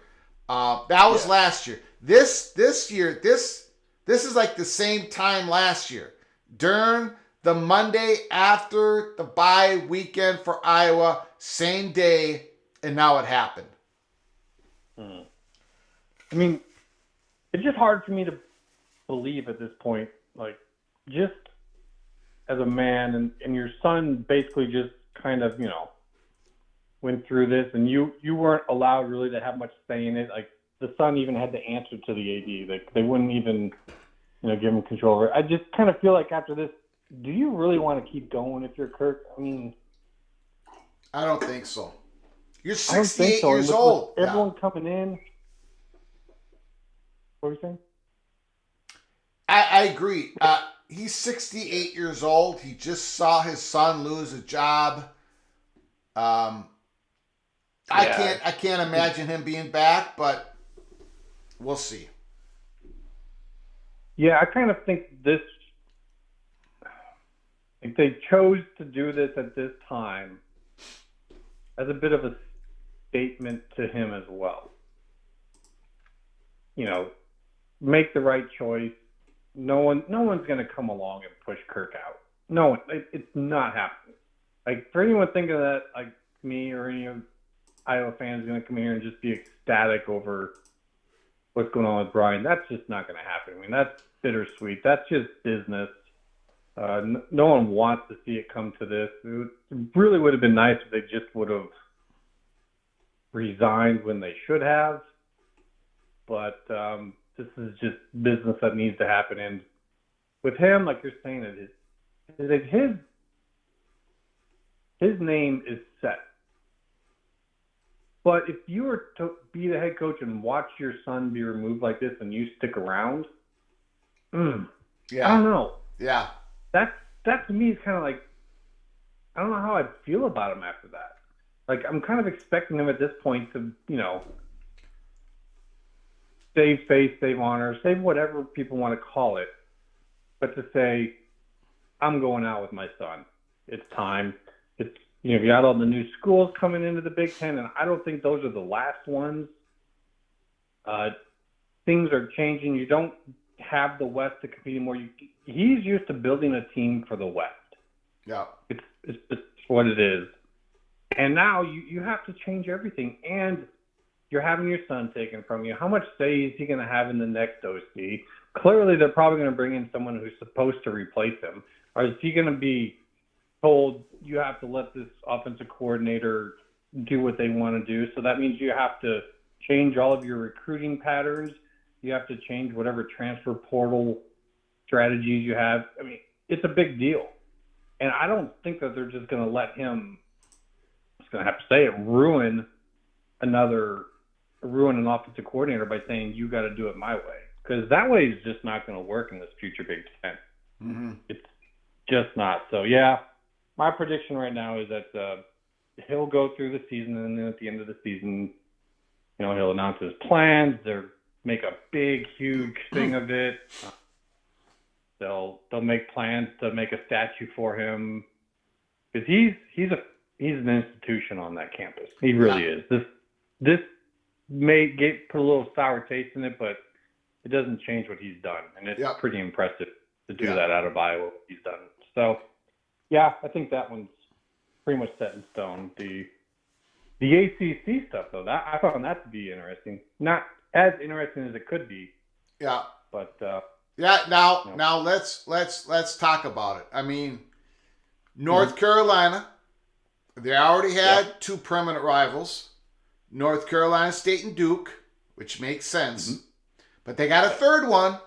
That was last year. This year, this is like the same time last year. During the Monday after the bye weekend for Iowa, same day, and now it happened. I mean, it's just hard for me to believe at this point, like, just as a man, and your son basically just kind of, went through this, and you weren't allowed really to have much say in it. Like, the son even had to answer to the AD. Like, they wouldn't even give him control over it. I just kind of feel like after this, do you really want to keep going if you're Kirk? I mean, I don't think so. You're I don't 68 think so. years old. Everyone coming in. What were you saying? I agree. He's 68 years old. He just saw his son lose a job. I can't imagine him being back, but we'll see. Yeah, I kind of think this, like, they chose to do this at this time as a bit of a statement to him as well. Make the right choice. No one's going to come along and push Kirk out. No one. It's not happening. Like, for anyone thinking that, like me or any of Iowa fans, going to come here and just be ecstatic over what's going on with Brian, that's just not going to happen. I mean, that's bittersweet. That's just business. No one wants to see it come to this. It really would have been nice if they just would have resigned when they should have. But this is just business that needs to happen. And with him, like you're saying, his name is set. But if you were to be the head coach and watch your son be removed like this and you stick around, I don't know. Yeah. That to me is kind of like, I don't know how I'd feel about him after that. Like, I'm kind of expecting him at this point to, save face, save honor, save whatever people want to call it, but to say, I'm going out with my son. It's time. It's, you got all the new schools coming into the Big Ten, and I don't think those are the last ones. Things are changing. You don't have the West to compete anymore. He's used to building a team for the West. Yeah. It's what it is. And now you have to change everything. And you're having your son taken from you. How much say is he going to have in the next OC? Clearly, they're probably going to bring in someone who's supposed to replace him. Or is he going to be told you have to let this offensive coordinator do what they want to do? So that means you have to change all of your recruiting patterns. You have to change whatever transfer portal strategies you have. I mean, it's a big deal. And I don't think that they're just going to let him, I'm just going to have to say it, ruin an offensive coordinator by saying you got to do it my way. Because that way is just not going to work in this future Big Ten. Mm-hmm. It's just not. So, yeah, my prediction right now is that he'll go through the season, and then at the end of the season, he'll announce his plans. They'll make a big, huge thing of it. They'll make plans to make a statue for him because he's an institution on that campus. He really is. this put a little sour taste in it, but it doesn't change what he's done, and it's pretty impressive to do that out of Iowa. What he's done. So, yeah, I think that one's pretty much set in stone. The ACC stuff, though, that I found that to be interesting. Not as interesting as it could be. Yeah. But now let's talk about it. I mean, North Carolina, they already had two permanent rivals, North Carolina State and Duke, which makes sense. But they got a third one,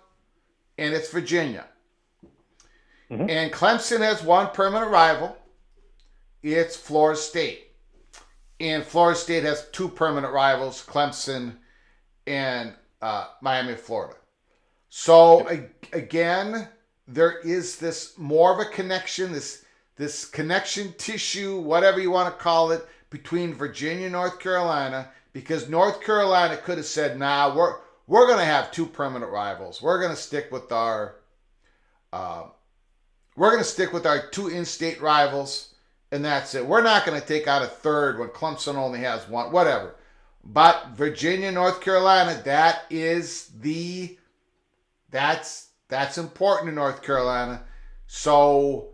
and it's Virginia. And Clemson has one permanent rival. It's Florida State. And Florida State has two permanent rivals, Clemson and Miami, Florida. So, again, there is this more of a connection, this connection tissue, whatever you want to call it, between Virginia and North Carolina, because North Carolina could have said, nah, we're going to have two permanent rivals. We're going to stick with our two in-state rivals, and that's it. We're not going to take out a third when Clemson only has one, whatever. But Virginia, North Carolina, that's important in North Carolina. So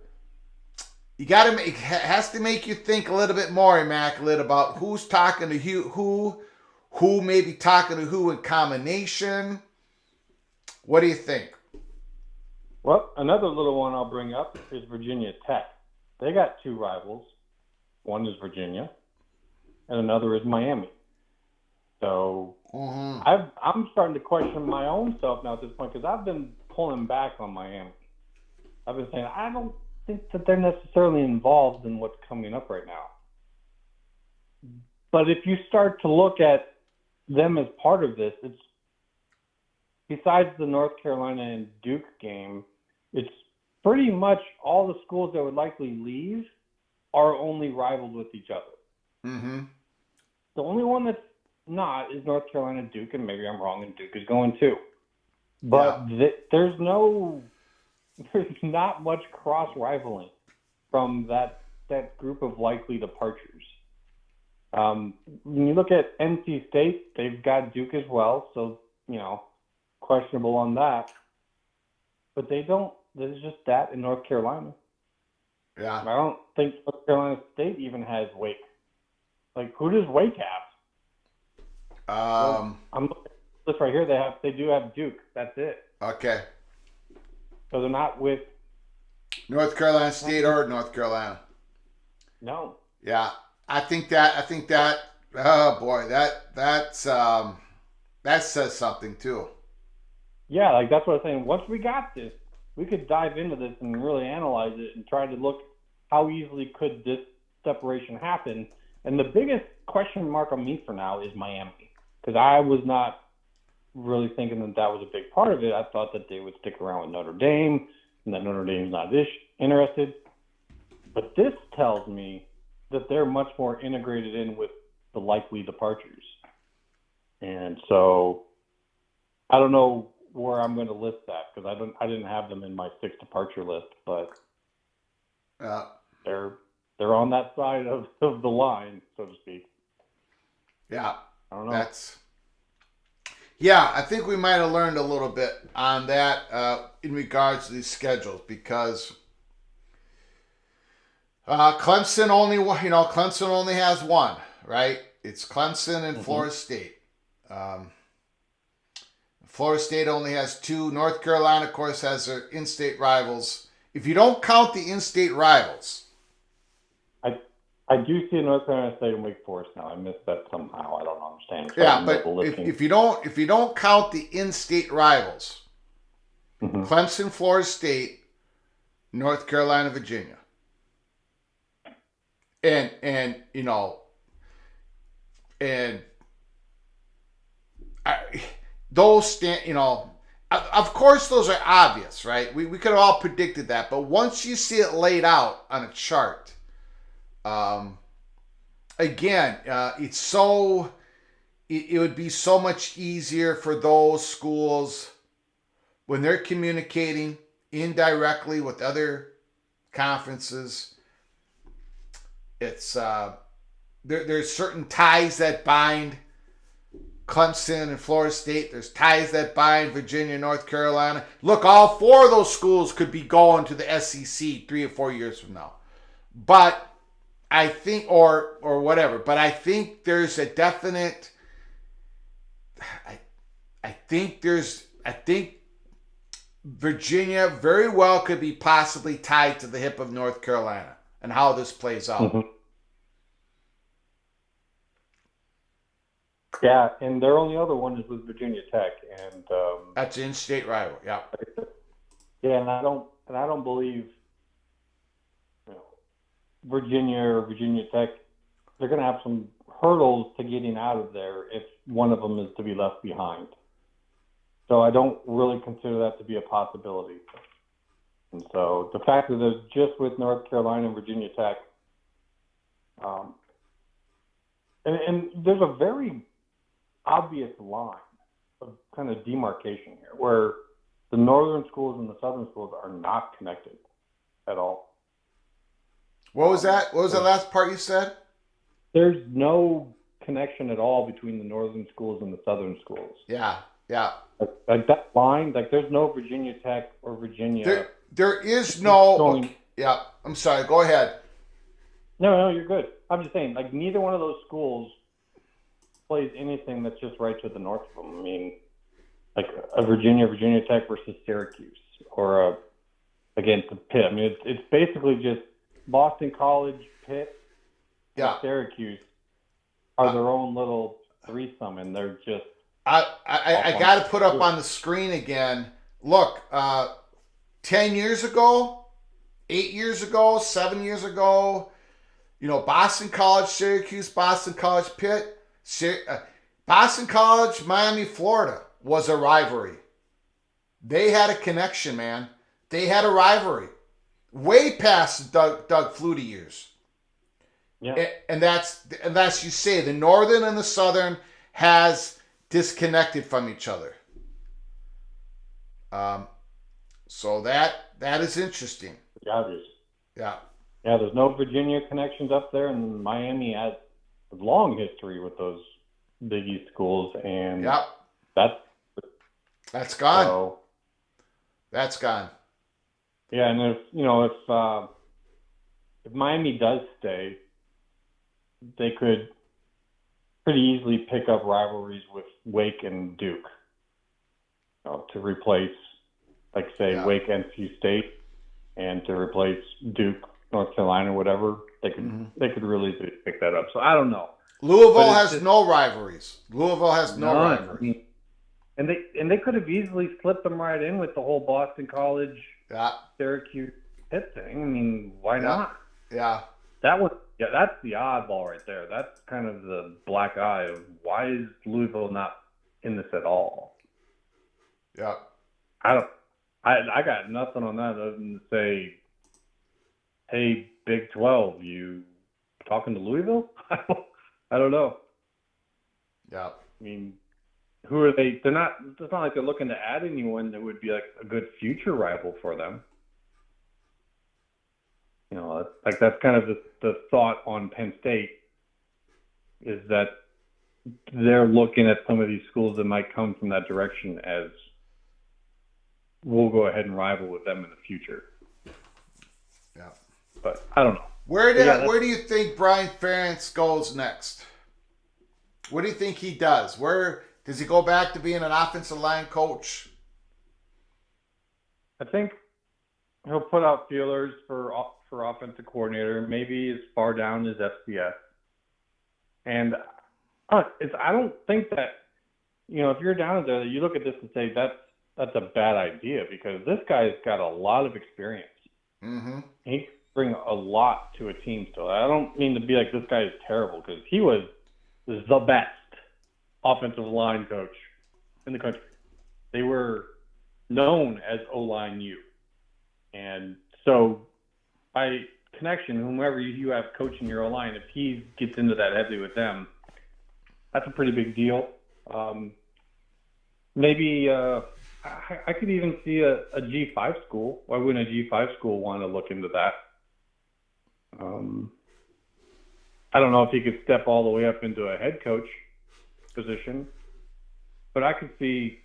it has to make you think a little bit more, Immaculate, about who's talking to who may be talking to who in combination. What do you think? Well, another little one I'll bring up is Virginia Tech. They got two rivals. One is Virginia, and another is Miami. So I'm starting to question my own self now at this point, because I've been pulling back on Miami. I've been saying I don't think that they're necessarily involved in what's coming up right now. But if you start to look at them as part of this, it's besides the North Carolina and Duke game, it's pretty much all the schools that would likely leave are only rivaled with each other. The only one that's not is North Carolina Duke, and maybe I'm wrong, and Duke is going too. But there's not much cross-rivaling from that group of likely departures. When you look at NC State, they've got Duke as well, so, questionable on that. But there's just that in North Carolina. Yeah. I don't think North Carolina State even has Wake. Like, who does Wake have? I'm looking at this right here. They do have Duke. That's it. Okay. So they're not with North Carolina State or North Carolina. No. Yeah, I think that. Oh boy, that says something too. Yeah, like that's what I'm saying. Once we got this, we could dive into this and really analyze it and try to look how easily could this separation happen. And the biggest question mark on me for now is Miami, because I was not really thinking that was a big part of it. I thought that they would stick around with Notre Dame and that Notre Dame's not interested. But this tells me that they're much more integrated in with the likely departures. And so I don't know where I'm going to list that, because I didn't have them in my 6 departure list, but they're on that side of the line, so to speak. Yeah. I don't know. Yeah, I think we might have learned a little bit on that in regards to these schedules, because Clemson only has one, right? It's Clemson and Florida State. Florida State only has two. North Carolina, of course, has their in-state rivals. If you don't count the in-state rivals, I do see North Carolina State and Wake Forest now. I missed that somehow. I don't understand. Yeah, but if you don't count the in-state rivals, Clemson, Florida State, North Carolina, Virginia, those stand. Of course, those are obvious, right? We could have all predicted that, but once you see it laid out on a chart. It would be so much easier for those schools when they're communicating indirectly with other conferences. It's there's certain ties that bind. Clemson and Florida State. There's ties that bind Virginia, North Carolina. Look, all 4 of those schools could be going to the SEC 3 or 4 years from now. But I think, or whatever. But I think there's a definite. I think Virginia very well could be possibly tied to the hip of North Carolina and how this plays out. Mm-hmm. Yeah, and their only other one is with Virginia Tech, and that's an in-state rival. Yeah. Yeah, and I don't believe Virginia or Virginia Tech. They're going to have some hurdles to getting out of there if one of them is to be left behind. So I don't really consider that to be a possibility. And so the fact that they're just with North Carolina and Virginia Tech, and there's a very obvious line of kind of demarcation here where the northern schools and the southern schools are not connected at all. What was that? What was the last part you said? There's no connection at all between the northern schools and the southern schools. Yeah, yeah. Like that line, like there's no Virginia Tech or Virginia. There is no. Yeah, I'm sorry. Go ahead. No, you're good. I'm just saying, like neither one of those schools plays anything that's just right to the north of them. I mean, like a Virginia Tech versus Syracuse, or against Pitt. I mean, it's basically just Boston College, Pitt, and Syracuse are their own little threesome, and they're just. I got to put up on the screen again. Look, 10 years ago, 8 years ago, 7 years ago, Boston College, Syracuse, Boston College, Pitt, Boston College, Miami, Florida was a rivalry. They had a connection, man. They had a rivalry. Way past Doug Flutie years. Yeah. And that's you say, the northern and the southern has disconnected from each other. So that is interesting. Obvious. Yeah. Yeah, there's no Virginia connections up there, and Miami has a long history with those Big East schools, and that's gone. So, that's gone. Yeah, and if Miami does stay, they could pretty easily pick up rivalries with Wake and Duke, to replace, like say, Wake NC State, and to replace Duke, North Carolina, whatever. They could really pick that up. So I don't know. Louisville has no rivalries. Louisville has no rivalries. And they could have easily slipped them right in with the whole Boston College, Syracuse, Pitt thing. I mean, why not? Yeah. That's the oddball right there. That's kind of the black eye of why is Louisville not in this at all? Yeah. I got nothing on that other than to say, hey, Big 12, you talking to Louisville? I don't know. Yeah. I mean, who are they? They're not. It's not like they're looking to add anyone that would be like a good future rival for them. Like that's kind of the thought on Penn State is that they're looking at some of these schools that might come from that direction as we'll go ahead and rival with them in the future. Yeah. But I don't know. Where do you think Brian Ferentz goes next? What do you think he does? Where does he go back to being an offensive line coach? I think he'll put out feelers for offensive coordinator, maybe as far down as FCS. And I don't think that, if you're down there, you look at this and say that's a bad idea because this guy's got a lot of experience. Mm-hmm. He can bring a lot to a team still. I don't mean to be like this guy is terrible because he was the best offensive line coach in the country. They were known as O-Line U. And so by connection, whomever you have coaching your O-line, if he gets into that heavily with them, that's a pretty big deal. Maybe I could even see a G5 school. Why wouldn't a G5 school want to look into that? I don't know if he could step all the way up into a head coach position. but I could see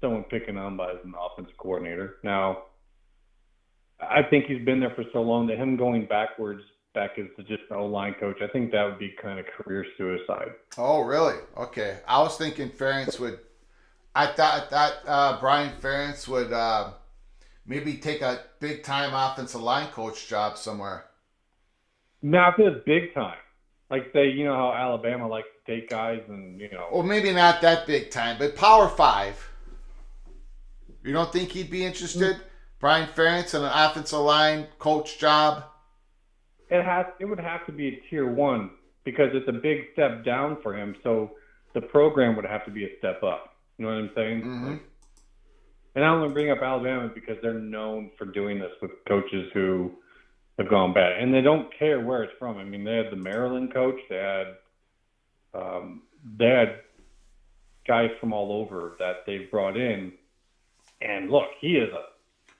someone picking on by as an offensive coordinator. Now, I think he's been there for so long that him going back as just an O-line coach, I think that would be kind of career suicide. Oh, really? Okay. I was thinking Ferentz would. I thought Brian Ferentz would maybe take a big time offensive line coach job somewhere. Now, if it's big time, like say, you know how Alabama likes to take guys and, you know. Well, maybe not that big time, but Power 5. You don't think he'd be interested? Brian Ferentz in an offensive line coach job? It would have to be a tier 1 because it's a big step down for him. So the program would have to be a step up. You know what I'm saying? Mm-hmm. And I only bring up Alabama because they're known for doing this with coaches who have gone bad, and they don't care where it's from. I mean, they had the Maryland coach. They had guys from all over that they've brought in, and look, he is a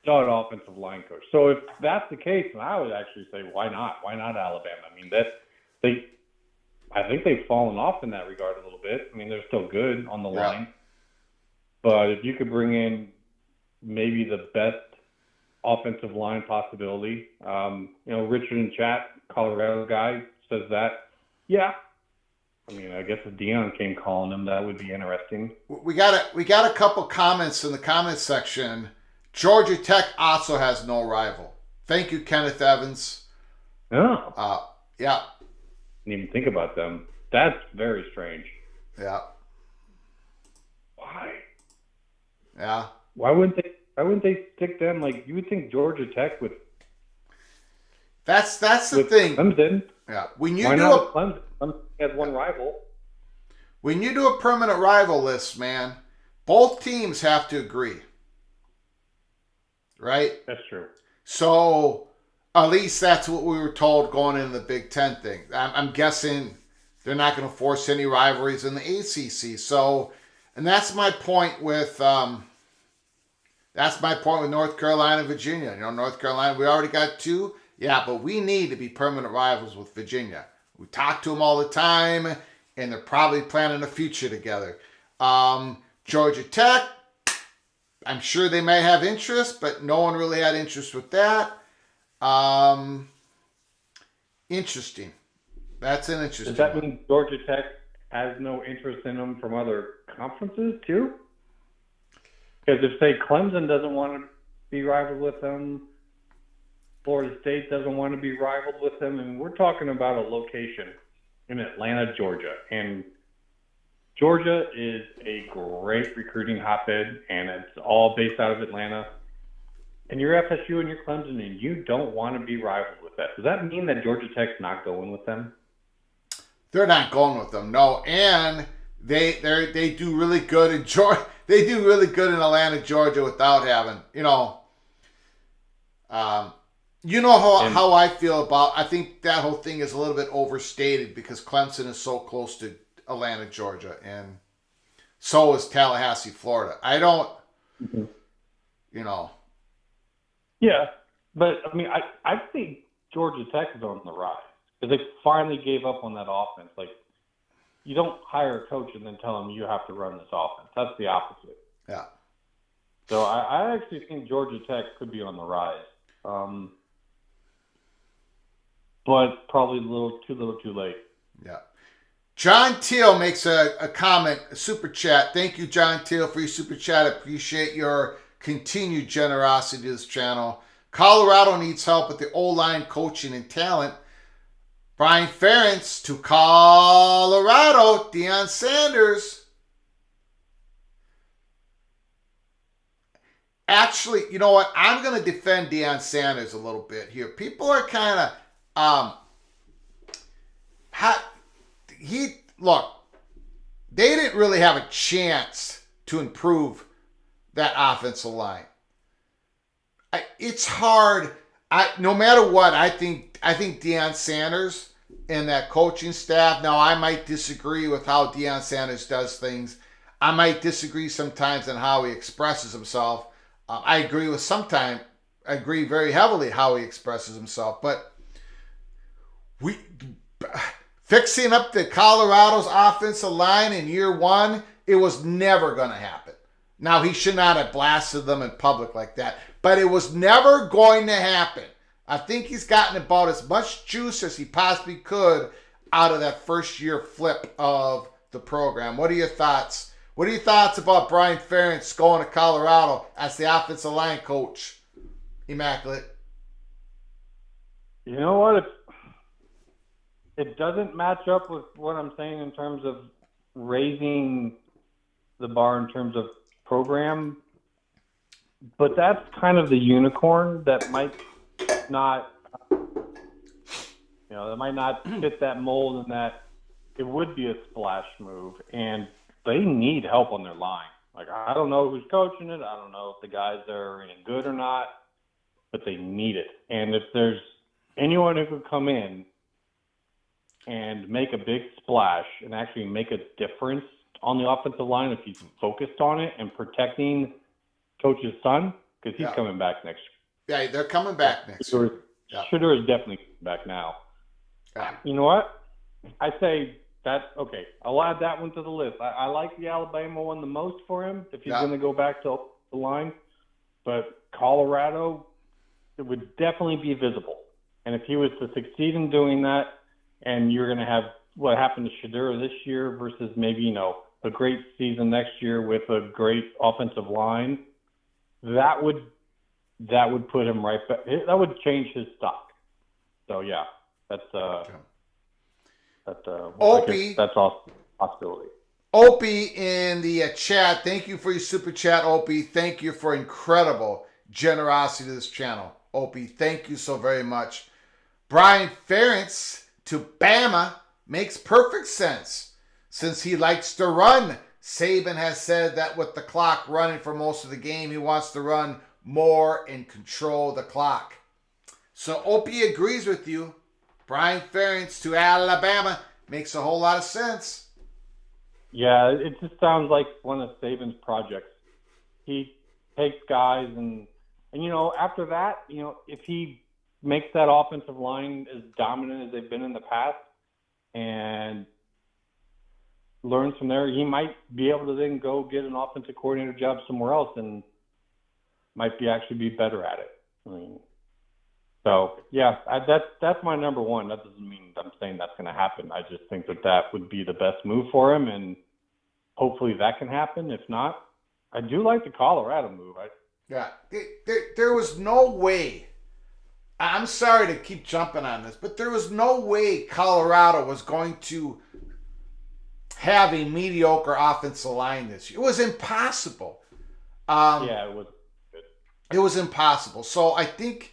stud offensive line coach. So if that's the case, then I would actually say, why not? Why not Alabama? I mean, I think they've fallen off in that regard a little bit. I mean, they're still good on the line, but if you could bring in maybe the best offensive line possibility, Richard in chat, Colorado guy, says that. Yeah. I mean, I guess if Deion came calling him, that would be interesting. We got a couple comments in the comments section. Georgia Tech also has no rival. Thank you, Kenneth Evans. Oh. Yeah. Didn't even think about them. That's very strange. Yeah. Why? Yeah. Why wouldn't they stick them? Like, you would think Georgia Tech would. That's the thing. Clemson. Yeah. Why not Clemson? Clemson has one rival. When you do a permanent rival list, man, both teams have to agree. Right? That's true. So, at least that's what we were told going into the Big Ten thing. I'm guessing they're not going to force any rivalries in the ACC. So, and that's my point with North Carolina and Virginia. You know, North Carolina, we already got 2. Yeah, but we need to be permanent rivals with Virginia. We talk to them all the time, and they're probably planning a future together. Georgia Tech, I'm sure they may have interest, but no one really had interest with that. Interesting. That's an interesting Does that one. mean Georgia Tech has no interest in them from other conferences, too? Because if, say, Clemson doesn't want to be rivaled with them, Florida State doesn't want to be rivaled with them, and we're talking about a location in Atlanta, Georgia. And Georgia is a great recruiting hotbed, and it's all based out of Atlanta. And you're FSU and you're Clemson, and you don't want to be rivaled with that. Does that mean that Georgia Tech's not going with them? They're not going with them, no. And they do really good in Georgia. They do really good in Atlanta, Georgia, without having, how I feel about. I think that whole thing is a little bit overstated because Clemson is so close to Atlanta, Georgia, and so is Tallahassee, Florida. I don't, Yeah, but I mean, I think Georgia Tech is on the rise because they finally gave up on that offense. Like, you don't hire a coach and then tell him you have to run this offense. That's the opposite. Yeah. So I actually think Georgia Tech could be on the rise, but probably a little too late. Yeah. John Teal makes a comment, a super chat. Thank you, John Teal, for your super chat. I appreciate your continued generosity to this channel. Colorado needs help with the O-line coaching and talent. Brian Ferentz to Colorado. Deion Sanders. Actually, you know what? I'm going to defend Deion Sanders a little bit here. People are kind of... Look, they didn't really have a chance to improve that offensive line. It's hard. No matter what, I think Deion Sanders and that coaching staff. Now, I might disagree with how Deion Sanders does things. I might disagree sometimes on how he expresses himself. I agree very heavily how he expresses himself. But fixing up the Colorado's offensive line in year 1 It was never going to happen. Now, he should not have blasted them in public like that, but it was never going to happen. I think he's gotten about as much juice as he possibly could out of that first year flip of the program. What are your thoughts? What are your thoughts about Brian Ferentz going to Colorado as the offensive line coach? Immaculate. You know what? It doesn't match up with what I'm saying in terms of raising the bar in terms of program, but that's kind of the unicorn that might not, that might not fit that mold, and that it would be a splash move, and they need help on their line. Like, I don't know who's coaching it. I don't know if the guys are any good or not, but they need it. And if there's anyone who could come in and make a big splash and actually make a difference on the offensive line, if he's focused on it and protecting Coach's son, because he's coming back next year. Yeah, they're coming back next year. Shooter is definitely back now. Yeah. You know what? I say that's okay. I'll add that one to the list. I like the Alabama one the most for him if he's going to go back to the line. But Colorado, it would definitely be visible. And if he was to succeed in doing that, and you're going to have what happened to Shedeur this year versus maybe, a great season next year with a great offensive line, that would put him right back. That would change his stock. So yeah, that's Opie. That's also a possibility. Opie in the chat. Thank you for your super chat, Opie. Thank you for incredible generosity to this channel, Opie. Thank you so very much. Brian Ferentz to Bama makes perfect sense since he likes to run. Saban has said that with the clock running for most of the game, he wants to run more and control the clock. So Opie agrees with you. Brian Ferentz to Alabama makes a whole lot of sense. Yeah, it just sounds like one of Saban's projects. He takes guys and after that, if he makes that offensive line as dominant as they've been in the past and learns from there, he might be able to then go get an offensive coordinator job somewhere else and might actually be better at it. So yeah, that's my number one. That doesn't mean I'm saying that's going to happen. I just think that would be the best move for him, and hopefully that can happen. If not, I do like the Colorado move. There was no way. I'm sorry to keep jumping on this, but there was no way Colorado was going to have a mediocre offensive line this year. It was impossible. It was good. It was impossible. So I think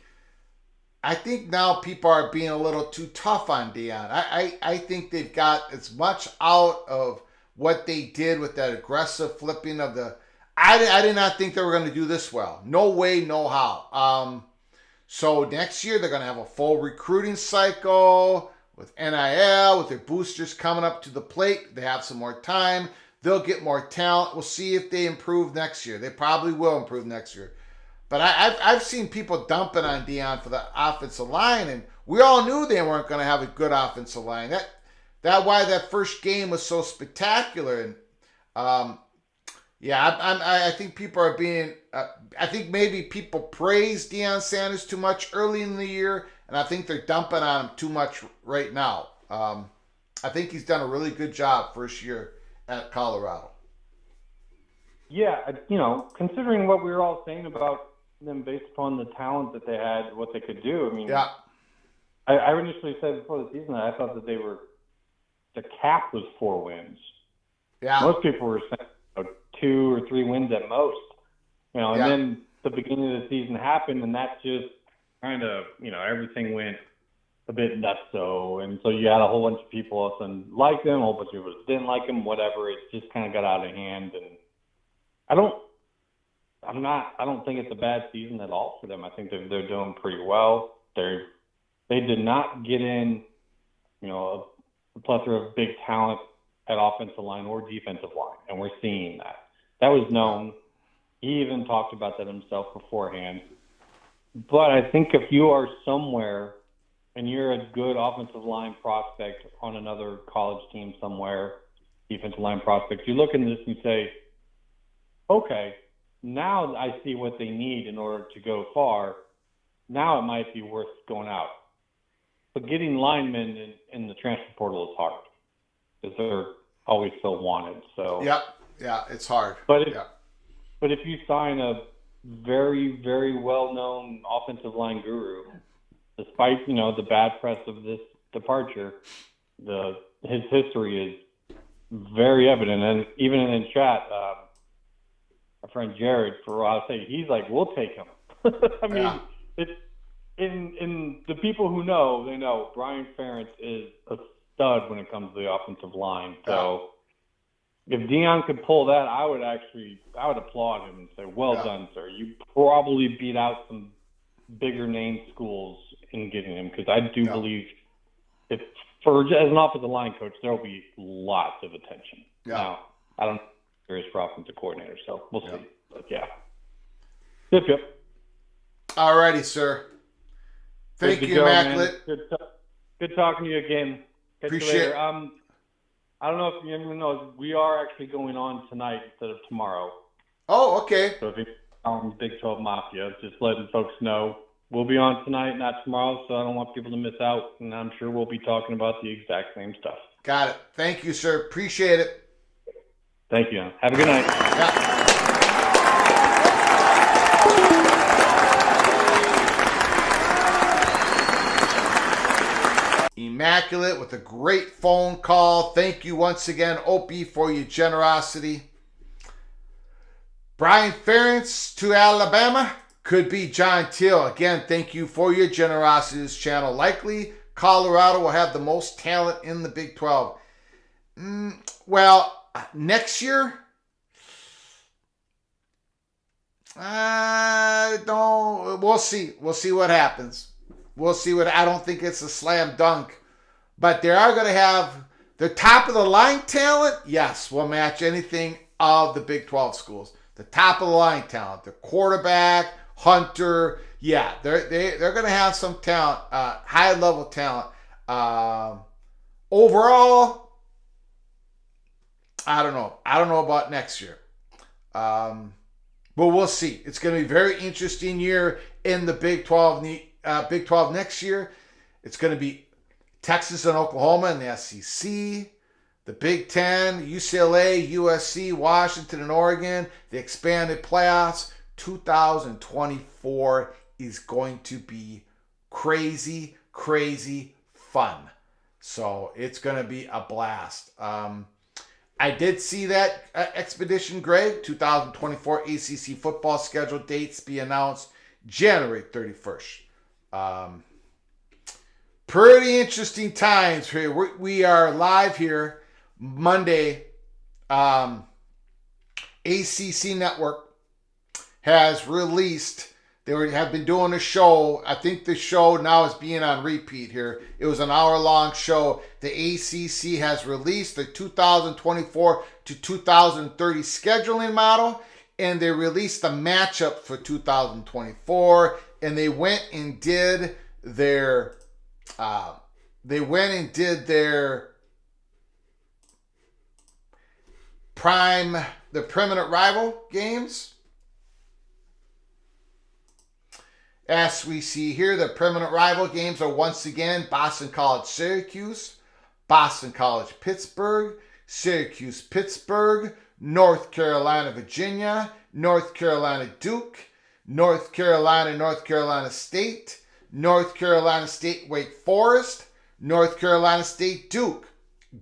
now people are being a little too tough on Deion. I think they've got as much out of what they did with that aggressive flipping of the. I did not think they were going to do this well. No way, no how. So next year they're going to have a full recruiting cycle with NIL, with their boosters coming up to the plate. They have some more time. They'll get more talent. We'll see if they improve next year. They probably will improve next year. But I've seen people dumping on Deion for the offensive line, and we all knew they weren't going to have a good offensive line. That why that first game was so spectacular. And I think people are being. I think maybe people praise Deion Sanders too much early in the year, and I think they're dumping on him too much right now. I think he's done a really good job first year at Colorado. Yeah, considering what we were all saying about them based upon the talent that they had, what they could do. I mean, I initially said before the season that I thought that the cap was 4 wins. Yeah. Most people were saying 2 or 3 wins at most. And then the beginning of the season happened, and that just kind of, everything went a bit nuts. And so you had a whole bunch of people all of a sudden liked him, a whole bunch of people didn't like him, whatever. It just kind of got out of hand. And I don't think it's a bad season at all for them. I think they're doing pretty well. They did not get in, a plethora of big talent at offensive line or defensive line, and we're seeing that. That was known. He even talked about that himself beforehand. But I think if you are somewhere and you're a good offensive line prospect on another college team somewhere, defensive line prospects, you look into this and say, okay, now I see what they need in order to go far. Now it might be worth going out. But getting linemen in the transfer portal is hard because they're always so wanted. So yeah, it's hard. But if you sign a very, very well-known offensive line guru, despite the bad press of this departure, his history is very evident. And even in chat, our friend Jared, for a while, say he's like, we'll take him. I mean, it's in the people who know, they know Brian Ferentz is a stud when it comes to the offensive line. So if Dion could pull that, I would applaud him and say, well done, sir. You probably beat out some bigger name schools in getting him, because I do believe as an offensive line coach, there will be lots of attention. Yeah. Now, I don't know if there is for offensive coordinator, so we'll see. But Yep. All righty, sir. Thank you, Immaculate. Good talking to you again. Appreciate it. I don't know if anyone knows, we are actually going on tonight instead of tomorrow. Oh, okay. So if you're on Big 12 Mafia, just letting folks know we'll be on tonight, not tomorrow, so I don't want people to miss out, and I'm sure we'll be talking about the exact same stuff. Got it. Thank you, sir. Appreciate it. Thank you. Have a good night. Yeah. Immaculate with a great phone call. Thank you once again, Opie, for your generosity. Brian Ferentz to Alabama. Could be John Teal. Again, thank you for your generosity to this channel. Likely, Colorado will have the most talent in the Big 12. Well, next year, we'll see. We'll see what happens. I don't think it's a slam dunk. But they are going to have the top of the line talent. Yes, will match anything of the Big 12 schools. The top of the line talent. The quarterback, Hunter. Yeah, they're going to have some talent, high level talent. Overall, I don't know. I don't know about next year. But we'll see. It's going to be a very interesting year in the Big 12. Big 12 next year. It's going to be Texas and Oklahoma in the SEC. The Big 10, UCLA, USC, Washington, and Oregon. The expanded playoffs. 2024 is going to be crazy, crazy fun. So it's going to be a blast. I did see that expedition, Greg. 2024 ACC football schedule dates be announced January 31st. Pretty interesting times here. We are live here Monday. ACC Network has released, have been doing a show. I think the show now is being on repeat here. It was an hour-long show. The ACC has released the 2024 to 2030 scheduling model, and they released the matchup for 2024, and they went and did their the permanent rival games. As we see here, the permanent rival games are once again Boston College Syracuse, Boston College Pittsburgh, Syracuse Pittsburgh, North Carolina Virginia, North Carolina Duke, North Carolina State, North Carolina State Wake Forest, North Carolina State Duke,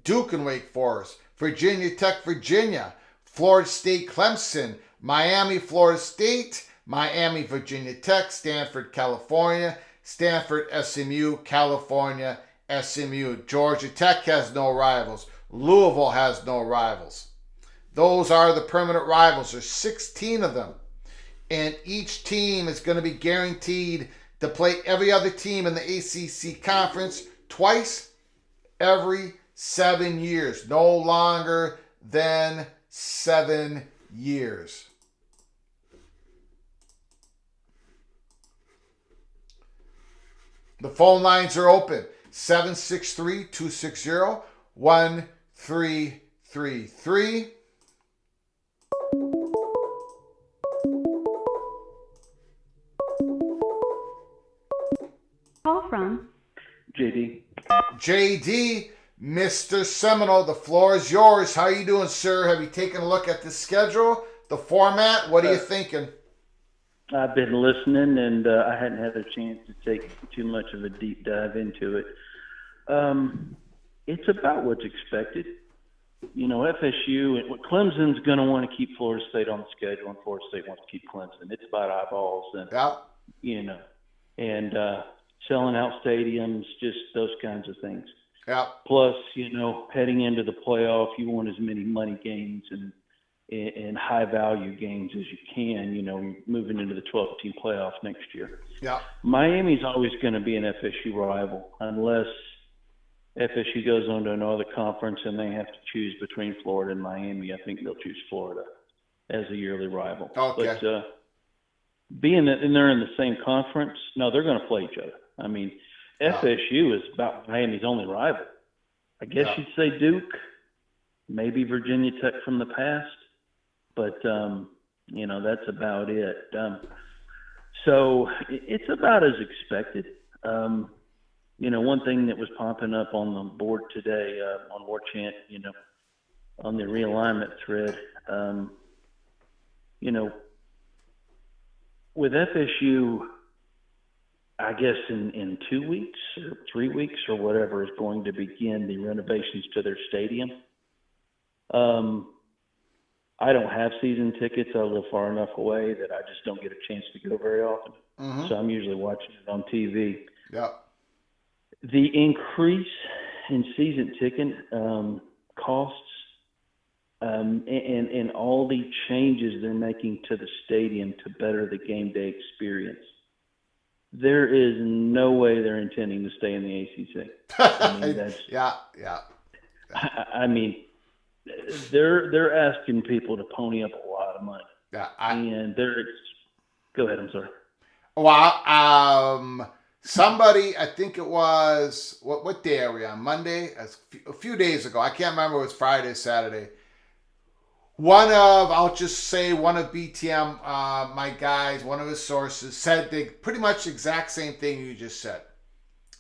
Duke and Wake Forest, Virginia Tech Virginia, Florida State Clemson, Miami Florida State, Miami Virginia Tech, Stanford California, Stanford SMU, California SMU. Georgia Tech has no rivals. Louisville has no rivals. Those are the permanent rivals. There's 16 of them. And each team is going to be guaranteed to play every other team in the ACC conference twice every 7 years. No longer than 7 years. The phone lines are open. 763-260-1330. 833. Call from JD. JD, Mr. Seminole, the floor is yours. How you doing, sir? Have you taken a look at the schedule, the format? What are you thinking? I've been listening, and I hadn't had a chance to take too much of a deep dive into it. It's about what's expected. You know, FSU and Clemson's going to want to keep Florida State on the schedule, and Florida State wants to keep Clemson. It's about eyeballs, and you know, and selling out stadiums, just those kinds of things. Yeah. Plus, you know, heading into the playoff, you want as many money games and high value games as you can. You know, moving into the 12-team playoff next year. Yeah. Miami's always going to be an FSU rival unless FSU goes on to another conference and they have to choose between Florida and Miami. I think they'll choose Florida as a yearly rival. Okay. But being that they're in the same conference, no, they're going to play each other. I mean, FSU is about Miami's only rival. I guess you'd say Duke, maybe Virginia Tech from the past, but, you know, that's about it. So it's about as expected. You know, one thing that was popping up on the board today on War Chant, you know, on the realignment thread, you know, with FSU, I guess in 2 weeks or 3 weeks or whatever is going to begin the renovations to their stadium. I don't have season tickets. I live far enough away that I just don't get a chance to go very often. Mm-hmm. So I'm usually watching it on TV. Yeah. The increase in season ticket costs and all the changes they're making to the stadium to better the game day experience, there is no way they're intending to stay in the ACC. I mean, that's, yeah. I mean, they're asking people to pony up a lot of money. Yeah. And go ahead. I'm sorry. Well, somebody, I think it was, what day are we on? Monday? A few days ago. I can't remember if it was Friday, Saturday. I'll just say one of BTM, my guys, one of his sources said pretty much the exact same thing you just said.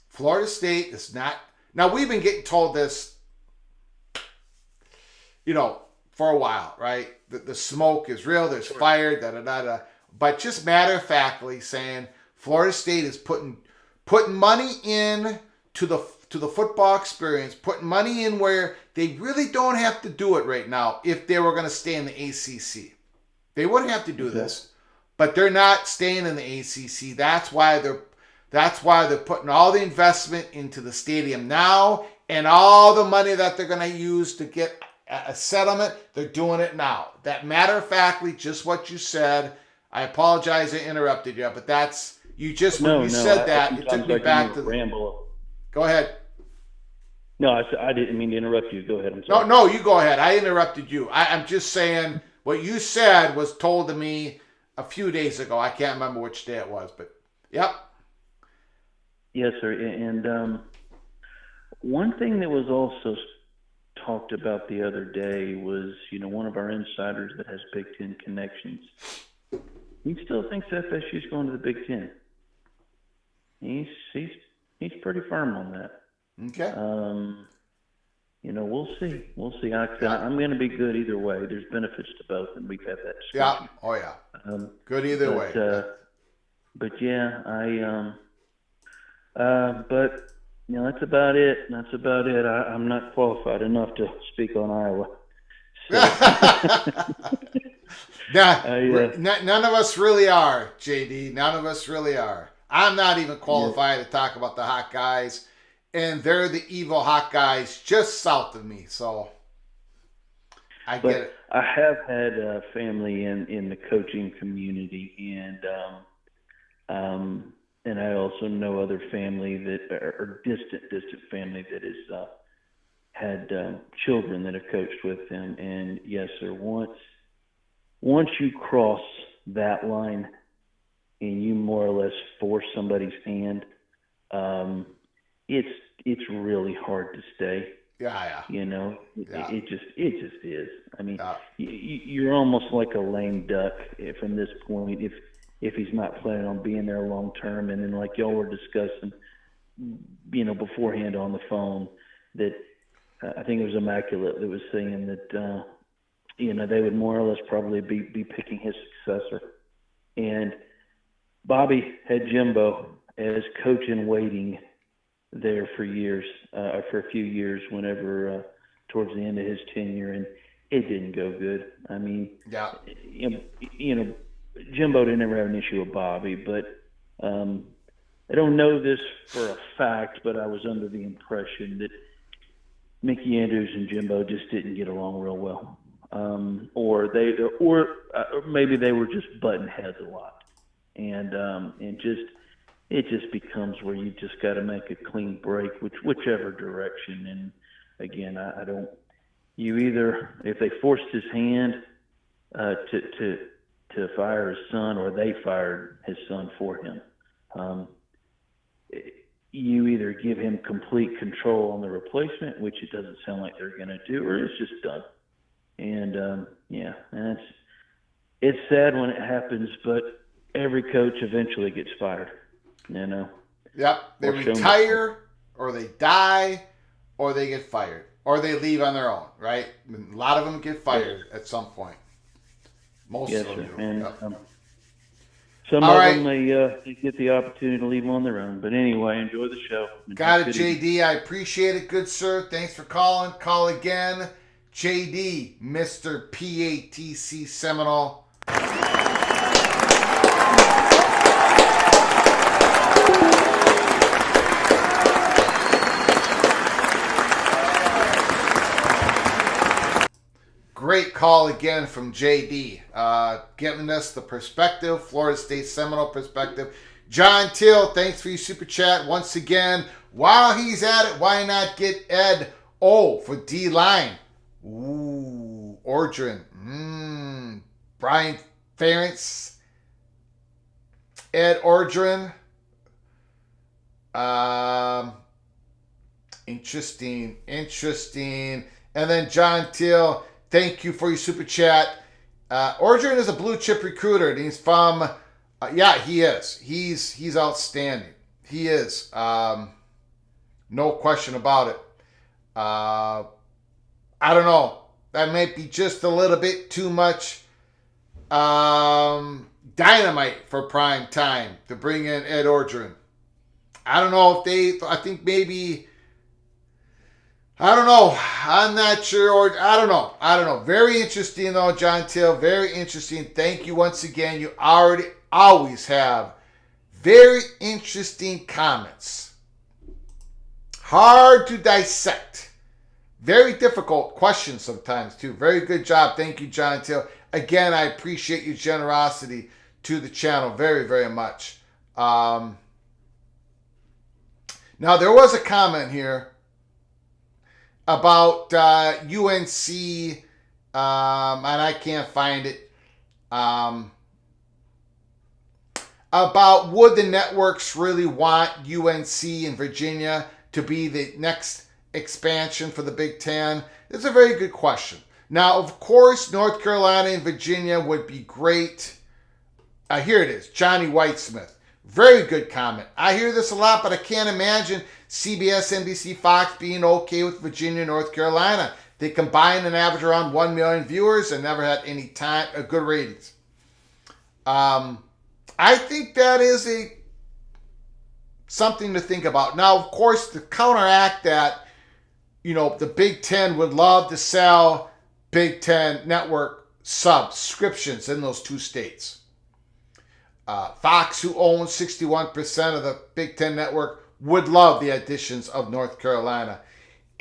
Florida State is not, now we've been getting told this, you know, for a while, right? The smoke is real, there's fire, da-da-da-da. But just matter-of-factly saying Florida State is putting money in to the football experience, putting money in where they really don't have to do it right now if they were going to stay in the ACC. They wouldn't have to do this, but they're not staying in the ACC. That's why they're putting all the investment into the stadium now, and all the money that they're going to use to get a settlement, they're doing it now. That matter-of-factly, just what you said. I apologize I interrupted you, but that's, you just, when you said that, it took me back to the ramble. Go ahead. No, I didn't mean to interrupt you. Go ahead. I'm sorry. No, you go ahead. I interrupted you. I'm just saying what you said was told to me a few days ago. I can't remember which day it was, but yep. Yes, sir. And one thing that was also talked about the other day was, you know, one of our insiders that has Big Ten connections. He still thinks FSU is going to the Big Ten. He's pretty firm on that. Okay. You know, we'll see. I'm going to be good either way. There's benefits to both, and we've had that discussion. Yeah. Oh yeah. Good either way. But yeah, but you know, that's about it. I'm not qualified enough to speak on Iowa. So. None of us really are, JD. None of us really are. I'm not even qualified to talk about the Hawkeyes, and they're the evil Hawkeyes just south of me. So I get it. I have had family in the coaching community, and I also know other family that are distant family that has had children that have coached with them. And yes, sir, once you cross that line and you more or less force somebody's hand, it's really hard to stay. Yeah. You know, Yeah. it just is. I mean, Yeah. you're almost like a lame duck from this point if he's not planning on being there long term. And then, like y'all were discussing, beforehand on the phone, that I think it was Immaculate that was saying that they would more or less probably be picking his successor. And Bobby had Jimbo as coach in waiting there for a few years, whenever towards the end of his tenure, and it didn't go good. I mean, Yeah. Jimbo didn't ever have an issue with Bobby, but I don't know this for a fact, but I was under the impression that Mickey Andrews and Jimbo just didn't get along real well, or maybe they were just butting heads a lot, and it just becomes where you just got to make a clean break, whichever direction. And again, I don't. You either, if they forced his hand to fire his son, or they fired his son for him. You either give him complete control on the replacement, which it doesn't sound like they're going to do, or it's just done. And and it's sad when it happens, but every coach eventually gets fired. Yep. They retire, or they die, or they get fired, or they leave on their own. Right. A lot of them get fired at some point. Most of them do. And yep. Some of them, they get the opportunity to leave on their own. But anyway, enjoy the show. Got it, JD. I appreciate it, good sir. Thanks for calling. Call again. JD, Mr. PATC Seminole. Great call again from JD, giving us the perspective, Florida State Seminole perspective. John Till, thanks for your super chat once again. While he's at it, why not get Ed O for D-line? Ooh, Ordrin. Brian Ferentz. Ed Ordrin. Interesting. And then John Till, thank you for your super chat. Ordrin is a blue chip recruiter, and he's from, he is. He's outstanding. He is. No question about it. I don't know. That might be just a little bit too much dynamite for prime time to bring in Ed Ordrin. I don't know if I think maybe, I don't know. I'm not sure. Or I don't know. Very interesting though, John Till. Very interesting. Thank you once again. You always have very interesting comments. Hard to dissect. Very difficult questions sometimes too. Very good job. Thank you, John Till. Again, I appreciate your generosity to the channel very, very much. Now there was a comment here about UNC, and I can't find it, about would the networks really want UNC and Virginia to be the next expansion for the Big Ten? It's a very good question. Now, of course, North Carolina and Virginia would be great. Here it is, Johnny Whitesmith. Very good comment. I hear this a lot, but I can't imagine CBS, NBC, Fox being okay with Virginia and North Carolina. They combined and average around 1 million viewers and never had any good ratings. I think that is something to think about. Now, of course, to counteract that, the Big Ten would love to sell Big Ten network subscriptions in those two states. Fox, who owns 61% of the Big Ten network, would love the additions of North Carolina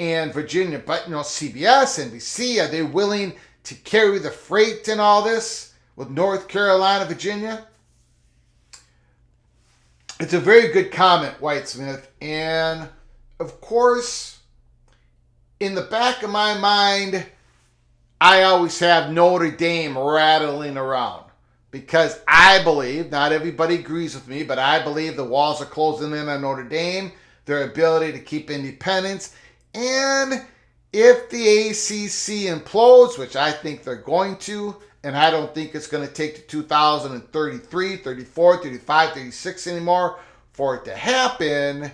and Virginia. But, CBS, NBC, are they willing to carry the freight in all this with North Carolina, Virginia? It's a very good comment, Whitesmith. And, of course, in the back of my mind, I always have Notre Dame rattling around. Because I believe, not everybody agrees with me, but I believe the walls are closing in on Notre Dame, their ability to keep independence, and If the ACC implodes, which I think they're going to, and I don't think it's going to take to 2033, 34, 35, 36 anymore for it to happen,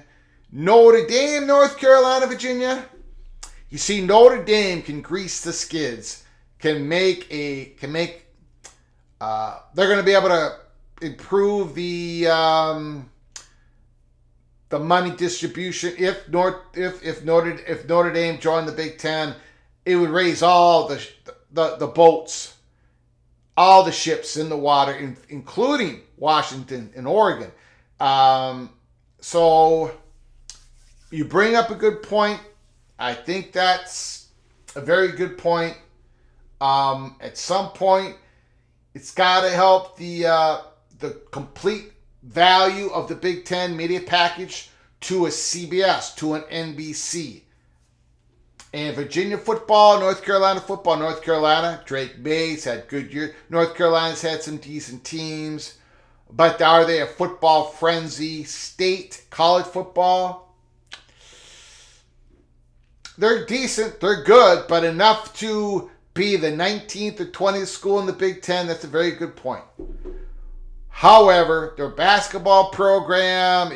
Notre Dame, North Carolina, Virginia. You see, Notre Dame can grease the skids, they're going to be able to improve the money distribution. If Notre Dame joined the Big Ten, it would raise all the boats, all the ships in the water, including Washington and Oregon. So you bring up a good point. I think that's a very good point. At some point, it's got to help the complete value of the Big Ten media package to a CBS, to an NBC. And Virginia football, North Carolina, Drake Mays had good years. North Carolina's had some decent teams. But are they a football frenzy state, college football? They're decent, they're good, but enough to be the 19th or 20th school in the Big Ten, that's a very good point. However, their basketball program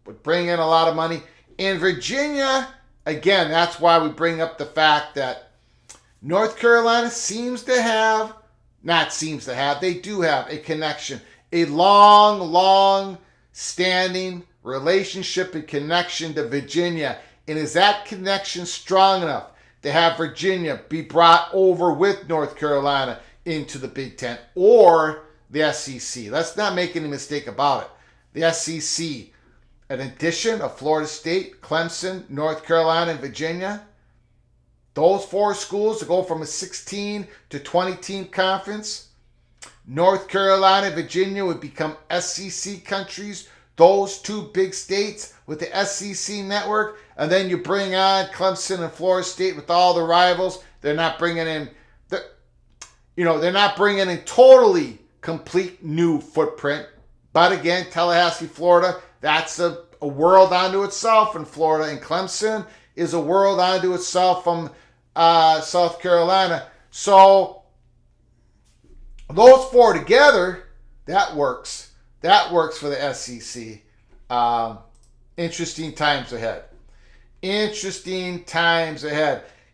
would bring in a lot of money. In Virginia, again, that's why we bring up the fact that North Carolina they do have a connection, a long standing relationship and connection to Virginia. And is that connection strong enough to have Virginia be brought over with North Carolina into the Big Ten or the SEC? Let's not make any mistake about it. The SEC, an addition of Florida State, Clemson, North Carolina, and Virginia, those four schools to go from a 16 to 20 team conference. North Carolina and Virginia would become SEC countries. Those two big states with the SEC network, and then you bring on Clemson and Florida State with all the rivals. They're not bringing in, totally complete new footprint. But again, Tallahassee, Florida, that's a world unto itself in Florida, and Clemson is a world unto itself from South Carolina. So those four together, that works. That works for the SEC. Interesting times ahead.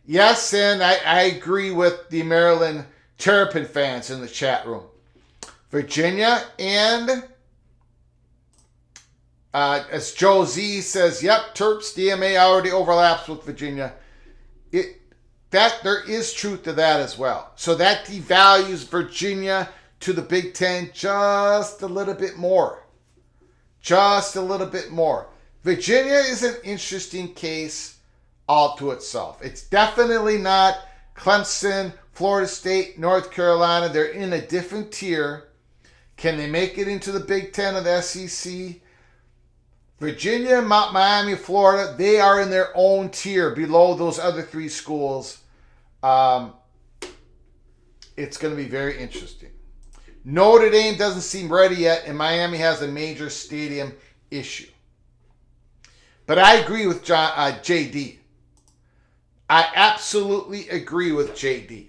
Yes, and I agree with the Maryland Terrapin fans in the chat room. Virginia and, as Joe Z says, yep, Terps DMA already overlaps with Virginia. There is truth to that as well. So that devalues Virginia to the Big Ten just a little bit more. Virginia is an interesting case all to itself. It's definitely not Clemson, Florida State, North Carolina. They're in a different tier. Can they make it into the Big Ten of the SEC? Virginia, Miami, Florida, they are in their own tier below those other three schools. It's going to be very interesting. Notre Dame doesn't seem ready yet, and Miami has a major stadium issue. But I agree with JD. I absolutely agree with JD.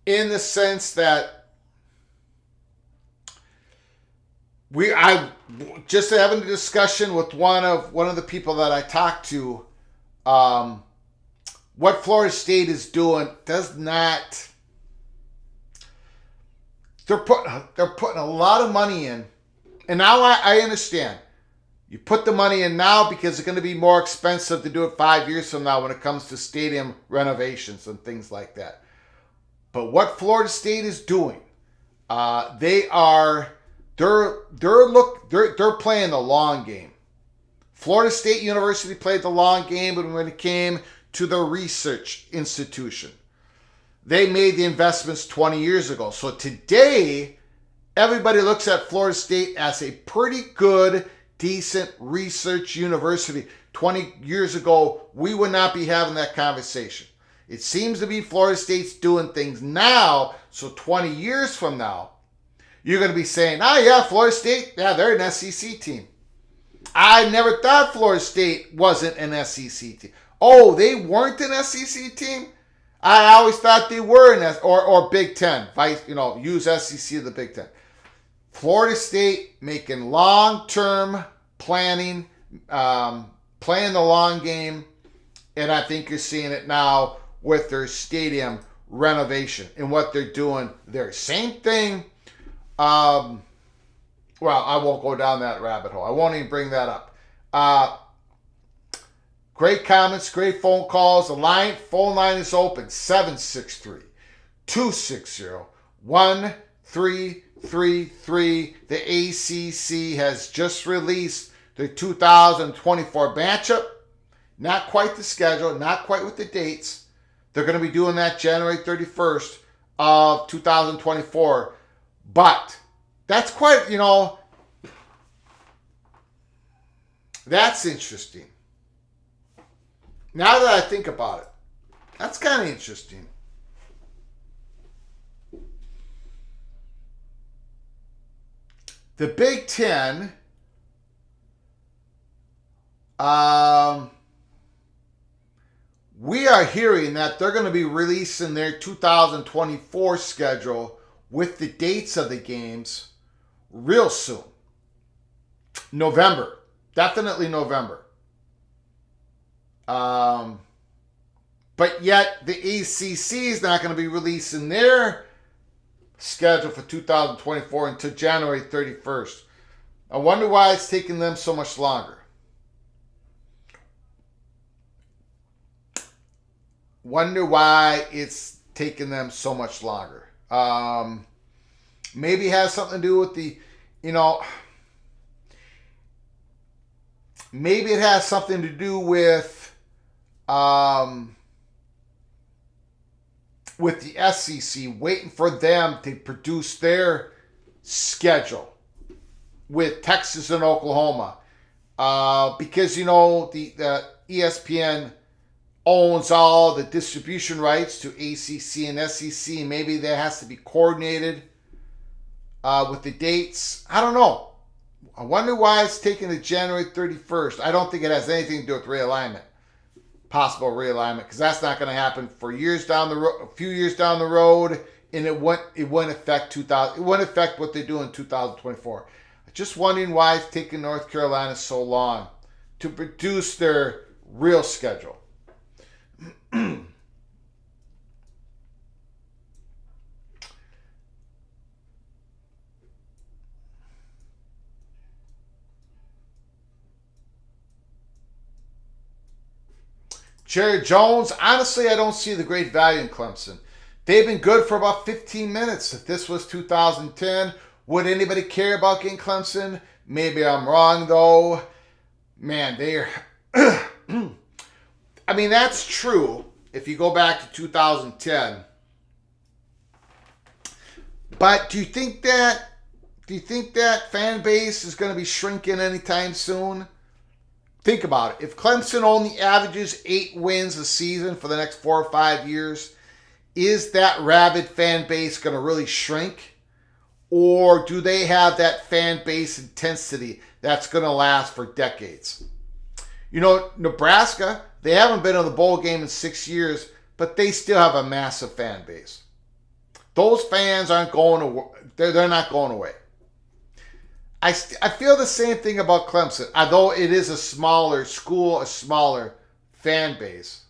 In the sense that I just having a discussion with one of the people that I talked to. What Florida State is doing does not. They're putting a lot of money in, and now I understand. You put the money in now because it's going to be more expensive to do it 5 years from now when it comes to stadium renovations and things like that. But what Florida State is doing, they're playing the long game. Florida State University played the long game, but when it came to the research institution, they made the investments 20 years ago. So today, everybody looks at Florida State as a pretty good, decent research university. 20 years ago, we would not be having that conversation. It seems to be Florida State's doing things now, so 20 years from now, you're going to be saying, Florida State, they're an SEC team. I never thought Florida State wasn't an SEC team. Oh, they weren't an SEC team? I always thought they were an or Big Ten. Use SEC of the Big Ten. Florida State making long-term planning, playing the long game, and I think you're seeing it now with their stadium renovation and what they're doing there. Same thing. Well, I won't go down that rabbit hole. I won't even bring that up. Great comments, great phone calls. The phone line is open, 763-260-1333. The ACC has just released the 2024 matchup. Not quite the schedule, not quite with the dates. They're going to be doing that January 31st of 2024. But that's quite, that's interesting. Now that I think about it, that's kind of interesting. The Big Ten, we are hearing that they're going to be releasing their 2024 schedule with the dates of the games real soon. November. Definitely November. But yet the ACC is not going to be releasing their schedule for 2024 until January 31st. I wonder why it's taking them so much longer. Wonder why it's taking them so much longer. Maybe it has something to do with maybe it has something to do with the SEC, waiting for them to produce their schedule with Texas and Oklahoma. Because, the ESPN owns all the distribution rights to ACC and SEC. Maybe that has to be coordinated with the dates. I don't know. I wonder why it's taking to January 31st. I don't think it has anything to do with realignment. Possible realignment, because that's not going to happen for years down the road, a few years down the road, and it wouldn't affect what they do in 2024. Just wondering why it's taking North Carolina so long to produce their real schedule. Jerry Jones, honestly, I don't see the great value in Clemson. They've been good for about 15 minutes. If this was 2010, would anybody care about getting Clemson? Maybe I'm wrong, though. Man, they're... I mean, that's true if you go back to 2010. But do you think that fan base is going to be shrinking anytime soon? Think about it. If Clemson only averages 8 wins a season for the next 4 or 5 years, is that rabid fan base going to really shrink? Or do they have that fan base intensity that's going to last for decades? Nebraska, they haven't been in the bowl game in 6 years, but they still have a massive fan base. Those fans aren't going away. They're not going away. I feel the same thing about Clemson, although it is a smaller school, a smaller fan base.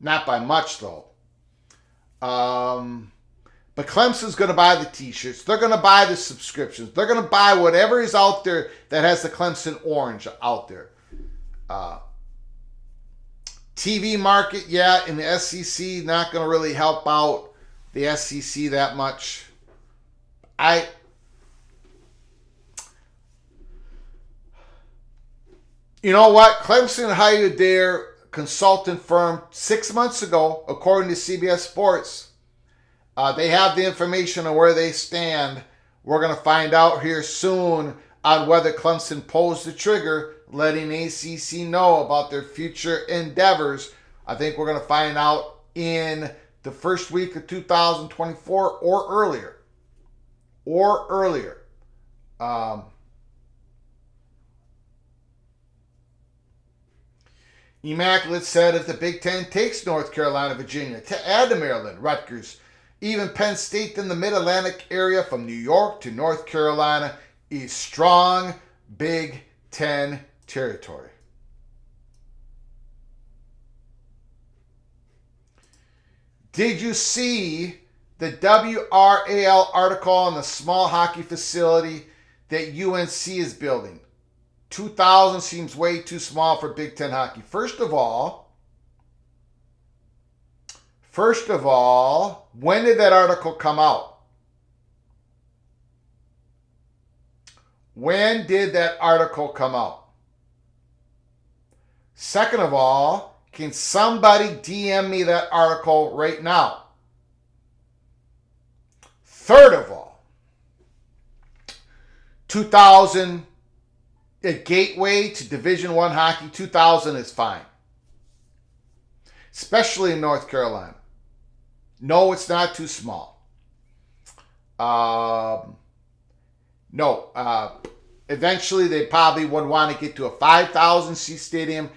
Not by much, though. But Clemson's going to buy the t-shirts. They're going to buy the subscriptions. They're going to buy whatever is out there that has the Clemson orange out there. TV market, yeah, in the SEC, not going to really help out the SEC that much. You know what? Clemson hired their consultant firm 6 months ago, according to CBS Sports. They have the information on where they stand. We're going to find out here soon on whether Clemson pulls the trigger, letting ACC know about their future endeavors. I think we're going to find out in the first week of 2024 or earlier. Immaculate said if the Big Ten takes North Carolina, Virginia, to add to Maryland, Rutgers, even Penn State in the Mid-Atlantic area from New York to North Carolina is strong Big Ten territory. Did you see the WRAL article on the small hockey facility that UNC is building? 2,000 seems way too small for Big Ten hockey. First of all, when did that article come out? When did that article come out? Second of all, can somebody DM me that article right now? Third of all, 2000, a gateway to Division I hockey, 2,000 is fine. Especially in North Carolina. No, it's not too small. Eventually they probably would want to get to a 5,000 seat stadium,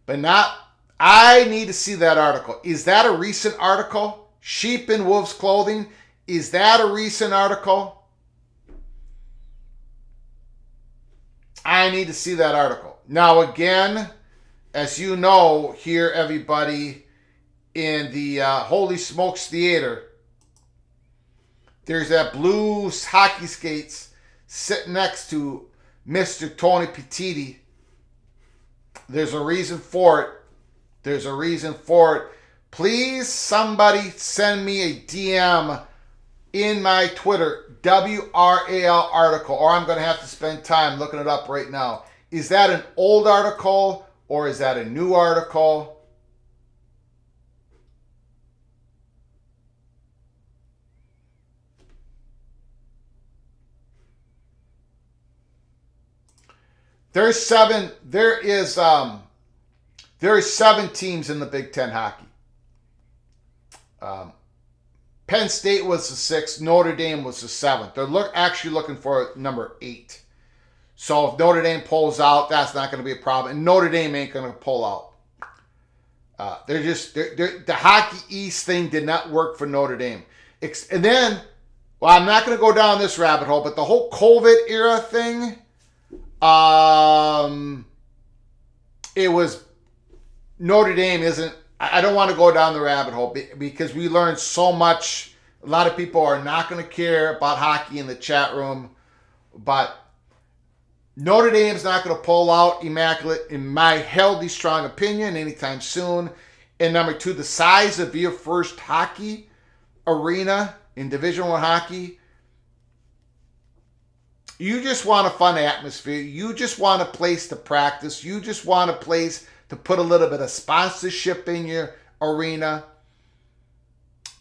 but not. I need to see that article. Is that a recent article? Sheep in Wolves Clothing. Is that a recent article? I need to see that article. Now again, as you know, here everybody in the Holy Smokes Theater, there's that blue hockey skates sitting next to Mr. Tony Petiti. There's a reason for it. There's a reason for it. Please, somebody send me a DM in my Twitter, WRAL article, or I'm going to have to spend time looking it up right now. Is that an old article or is that a new article? There are 7 teams in the Big Ten hockey. Penn State was the 6th. Notre Dame was the 7th. They're actually looking for number 8. So if Notre Dame pulls out, that's not going to be a problem. And Notre Dame ain't going to pull out. The Hockey East thing did not work for Notre Dame. And then, well, I'm not going to go down this rabbit hole, but the whole COVID era thing, it was Notre Dame isn't. I don't want to go down the rabbit hole because we learned so much. A lot of people are not going to care about hockey in the chat room, but Notre Dame's not going to pull out Immaculate, in my healthy, strong opinion, anytime soon. And number 2, the size of your first hockey arena in Division I hockey, you just want a fun atmosphere. You just want a place to practice. You just want a place to put a little bit of sponsorship in your arena.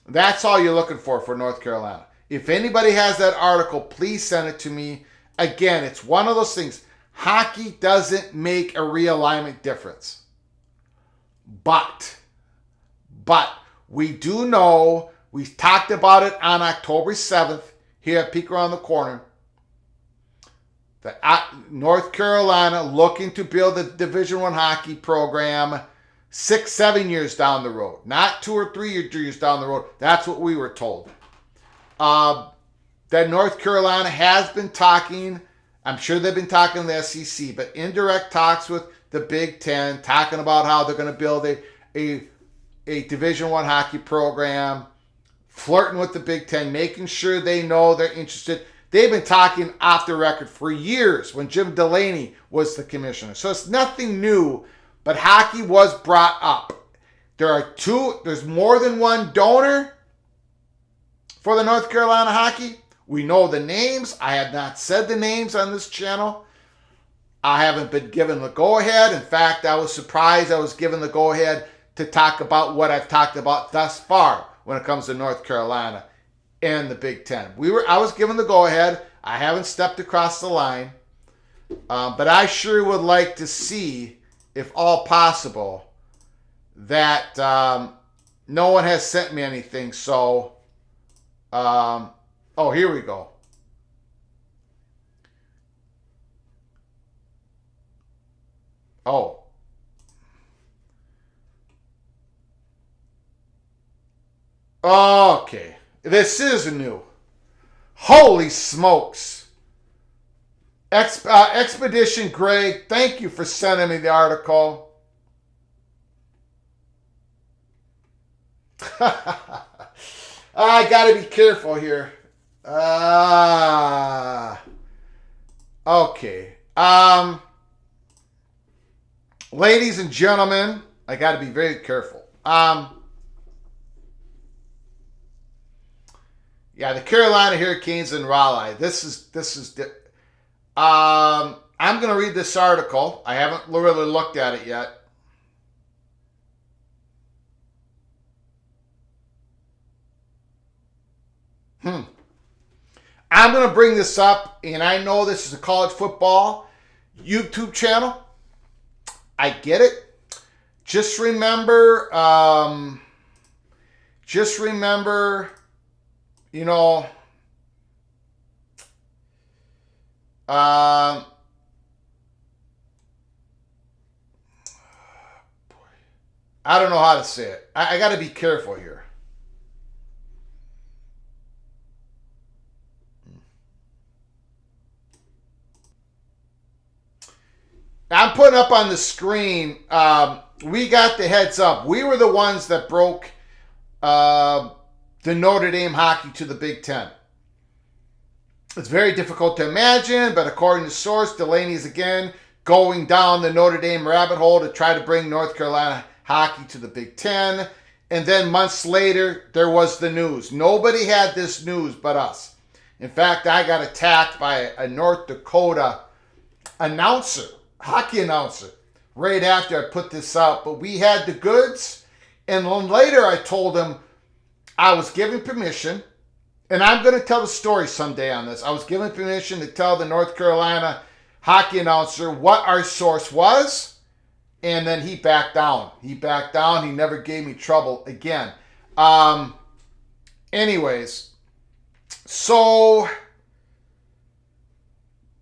That's all you're looking for North Carolina. If anybody has that article, please send it to me. Again, it's one of those things. Hockey doesn't make a realignment difference. But we do know, we talked about it on October 7th here at Peek Around the Corner, that North Carolina looking to build a Division I hockey program 6-7 years down the road. Not 2 or 3 years down the road. That's what we were told. That North Carolina has been talking, I'm sure they've been talking to the SEC, but indirect talks with the Big Ten, talking about how they're going to build a Division I hockey program, flirting with the Big Ten, making sure they know they're interested. They've been talking off the record for years when Jim Delaney was the commissioner. So it's nothing new, but hockey was brought up. There's more than one donor for the North Carolina hockey. We know the names. I have not said the names on this channel. I haven't been given the go-ahead. In fact, I was surprised I was given the go-ahead to talk about what I've talked about thus far when it comes to North Carolina and the Big Ten. I was given the go-ahead. I haven't stepped across the line. But I sure would like to see, if all possible, that no one has sent me anything. So, here we go. Okay. This is new. Holy smokes. Expedition Greg, thank you for sending me the article. I got to be careful here. Okay. Ladies and gentlemen, I got to be very careful. Yeah, the Carolina Hurricanes in Raleigh. I'm going to read this article. I haven't really looked at it yet. I'm going to bring this up, and I know this is a college football YouTube channel. I get it. Just remember, you know, I don't know how to say it. I got to be careful here. I'm putting up on the screen, we got the heads up. We were the ones that broke the Notre Dame hockey to the Big Ten. It's very difficult to imagine, but according to source, Delaney is again going down the Notre Dame rabbit hole to try to bring North Carolina hockey to the Big Ten. And then months later, there was the news. Nobody had this news but us. In fact, I got attacked by a North Dakota announcer, hockey announcer, right after I put this out. But we had the goods. And then later I told him I was given permission, and I'm going to tell the story someday on this. I was given permission to tell the North Carolina hockey announcer what our source was, and then he backed down. He never gave me trouble again. Anyways, so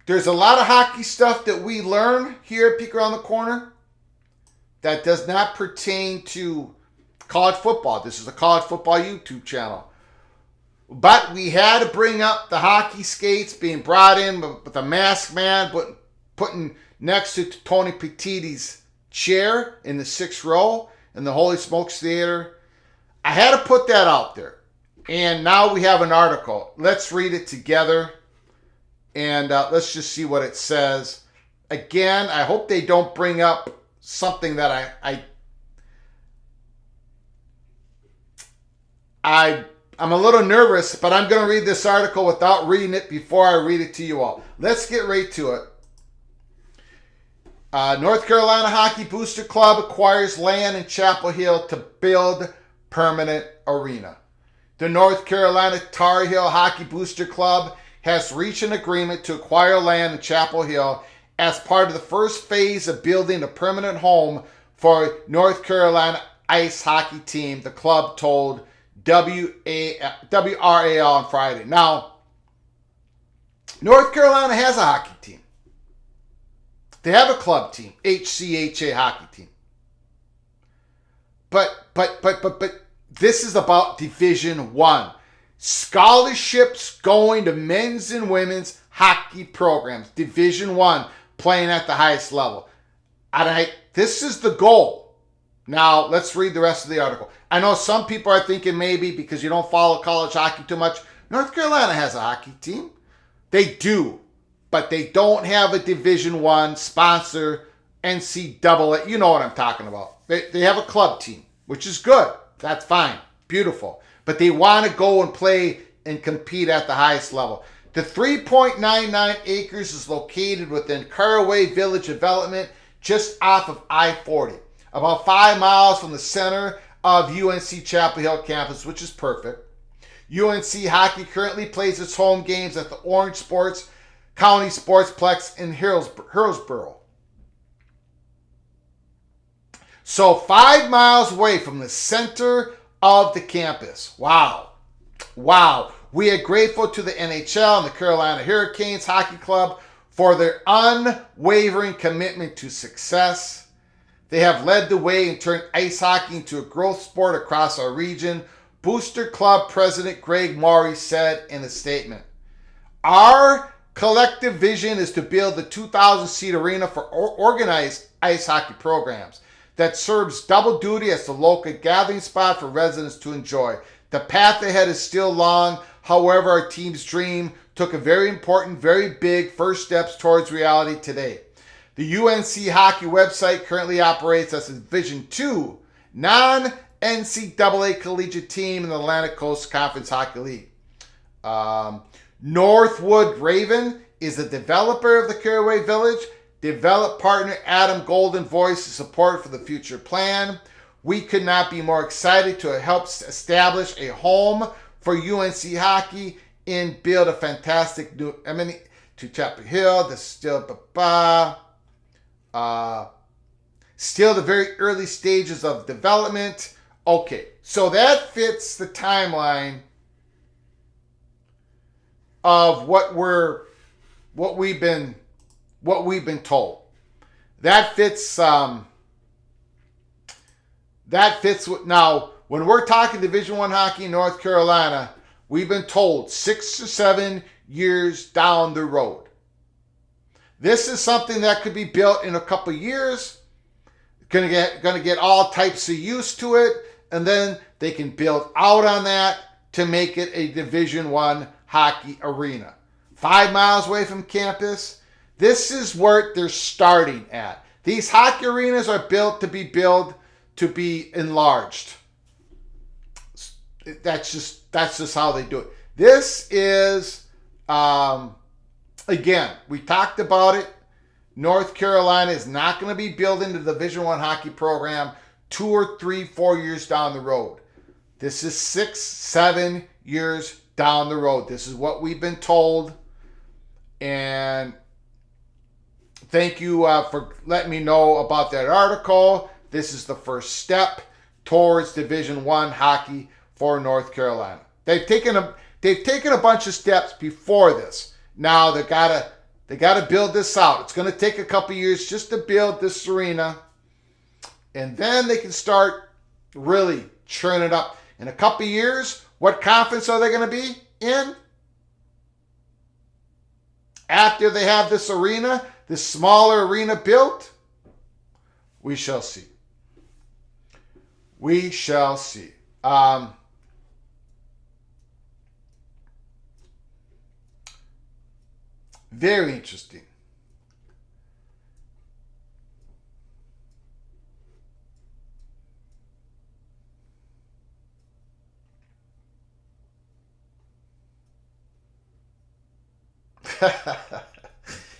there's a lot of hockey stuff that we learn here at Peek Around the Corner that does not pertain to college football. This is a college football YouTube channel. But we had to bring up the hockey skates being brought in with the masked man putting next to Tony Petitti's chair in the 6th row in the Holy Smokes Theater. I had to put that out there. And now we have an article. Let's read it together. And let's just see what it says. Again, I hope they don't bring up something that I'm a little nervous, but I'm going to read this article without reading it before I read it to you all. Let's get right to it. North Carolina Hockey Booster Club acquires land in Chapel Hill to build permanent arena. The North Carolina Tar Heel Hockey Booster Club has reached an agreement to acquire land in Chapel Hill as part of the first phase of building a permanent home for North Carolina ice hockey team, the club told WRAL on Friday. Now, North Carolina has a hockey team. They have a club team, HCHA hockey team. But this is about Division I. Scholarships going to men's and women's hockey programs. Division I, playing at the highest level. This is the goal. Now, let's read the rest of the article. I know some people are thinking maybe because you don't follow college hockey too much, North Carolina has a hockey team. They do, but they don't have a Division I sponsor, NCAA. You know what I'm talking about. They have a club team, which is good. That's fine. Beautiful. But they want to go and play and compete at the highest level. The 3.99 acres is located within Caraway Village Development, just off of I-40. About 5 miles from the center of UNC Chapel Hill campus, which is perfect. UNC hockey currently plays its home games at the Orange Sports County Sportsplex in Hillsborough. So 5 miles away from the center of the campus. Wow. We are grateful to the NHL and the Carolina Hurricanes Hockey Club for their unwavering commitment to success. They have led the way and turned ice hockey into a growth sport across our region, Booster Club President Greg Morey said in a statement, "Our collective vision is to build the 2,000-seat arena for organized ice hockey programs that serves double duty as the local gathering spot for residents to enjoy. The path ahead is still long. However, our team's dream took a very important, very big first steps towards reality today. The UNC hockey website currently operates as a Division II non-NCAA collegiate team in the Atlantic Coast Conference Hockey League. Northwood Raven is the developer of the Caraway Village. Develop partner Adam Golden voiced support for the future plan. We could not be more excited to help establish a home for UNC hockey and build a fantastic new amenity to Chapel Hill. This is still the very early stages of development." Okay, so that fits the timeline of what we've been told. That fits what now when we're talking Division I hockey in North Carolina, we've been told 6 to 7 years down the road. This is something that could be built in a couple years. Gonna get all types of use to it, and then they can build out on that to make it a Division I hockey arena. 5 miles away from campus. This is where they're starting at. These hockey arenas are built to be enlarged. That's just how they do it. This is again, we talked about it. North Carolina is not going to be building the Division I hockey program 2 or 3, 4 years down the road. This is 6, 7 years down the road. This is what we've been told. And thank you for letting me know about that article. This is the first step towards Division I hockey for North Carolina. They've taken a bunch of steps before this. Now they gotta build this out. It's gonna take a couple years just to build this arena, and then they can start really churning it up. In a couple years, what conference are they gonna be in? After they have this arena, this smaller arena built, we shall see. We shall see. Very interesting.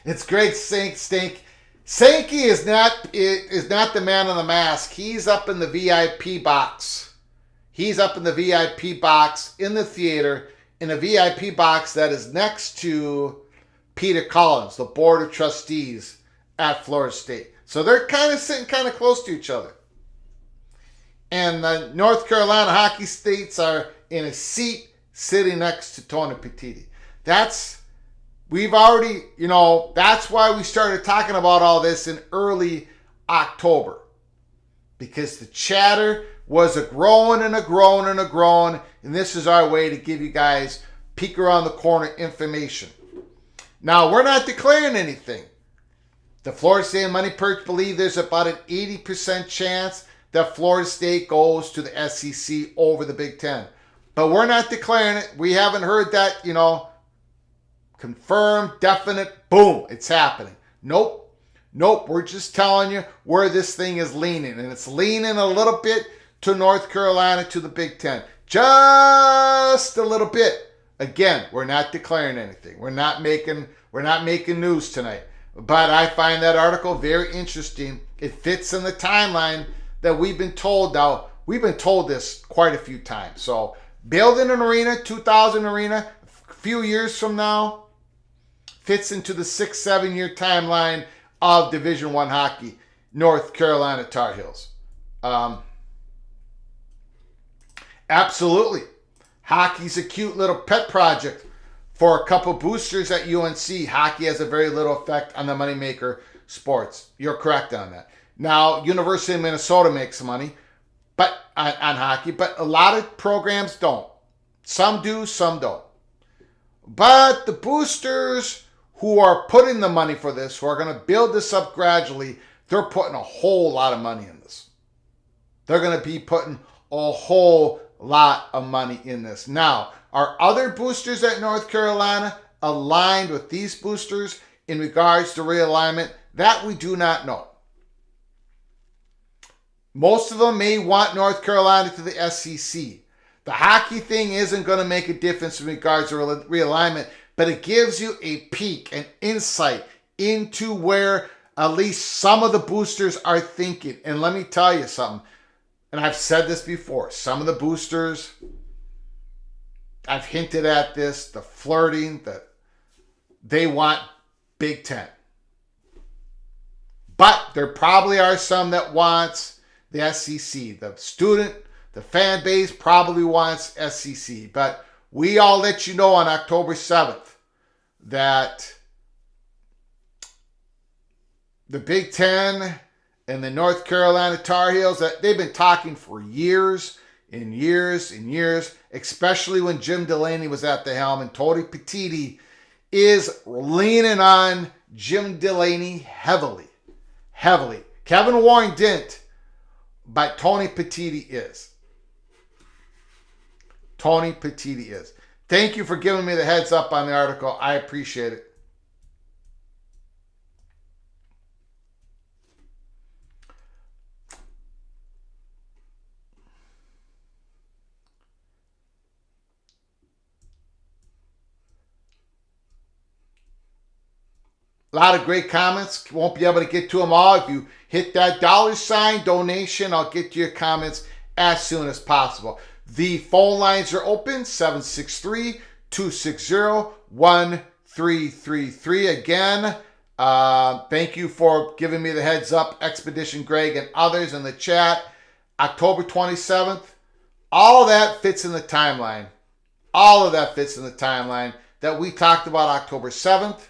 It's great, Stink. Sankey is not the man on the mask. He's up in the VIP box. He's up in the VIP box in the theater, in a VIP box that is next to Peter Collins, the Board of Trustees at Florida State. So they're kind of sitting kind of close to each other. And the North Carolina hockey states are in a seat sitting next to Tony Petitti. That's why we started talking about all this in early October. Because the chatter was a growing, and this is our way to give you guys peek around the corner information. Now, we're not declaring anything. The Florida State and Money Perch believe there's about an 80% chance that Florida State goes to the SEC over the Big Ten. But we're not declaring it. We haven't heard that, confirmed, definite, boom, it's happening. Nope. We're just telling you where this thing is leaning. And it's leaning a little bit to North Carolina, to the Big Ten. Just a little bit. Again, we're not declaring anything. We're not making news tonight. But I find that article very interesting. It fits in the timeline that we've been told now. We've been told this quite a few times. So building an arena, 2,000 arena, a few years from now, fits into the 6-7 year timeline of Division I hockey, North Carolina Tar Heels. Absolutely. Hockey's a cute little pet project for a couple boosters at UNC. Hockey has a very little effect on the moneymaker sports. You're correct on that. Now, University of Minnesota makes money. but on hockey, but a lot of programs don't. Some do, some don't. But the boosters who are putting the money for this, who are going to build this up gradually, they're putting a whole lot of money in this. They're going to be putting a whole lot of money in this. Now, are other boosters at North Carolina aligned with these boosters in regards to realignment? That we do not know. Most of them may want North Carolina to the SEC. The hockey thing isn't going to make a difference in regards to realignment, but it gives you a peek, an insight into where at least some of the boosters are thinking. And let me tell you something, and I've said this before, some of the boosters, I've hinted at this, the flirting, that they want Big Ten. But there probably are some that wants the SEC. The fan base probably wants SEC. But we all let you know on October 7th that the Big Ten and the North Carolina Tar Heels, that they've been talking for years and years and years, especially when Jim Delaney was at the helm, and Tony Petitti is leaning on Jim Delaney heavily. Kevin Warren didn't, but Tony Petitti is. Tony Petitti is. Thank you for giving me the heads up on the article. I appreciate it. A lot of great comments. Won't be able to get to them all. If you hit that $ donation, I'll get to your comments as soon as possible. The phone lines are open, 763-260-1333. Again, thank you for giving me the heads up, Expedition Greg and others in the chat. October 27th, all of that fits in the timeline. All of that fits in the timeline that we talked about October 7th.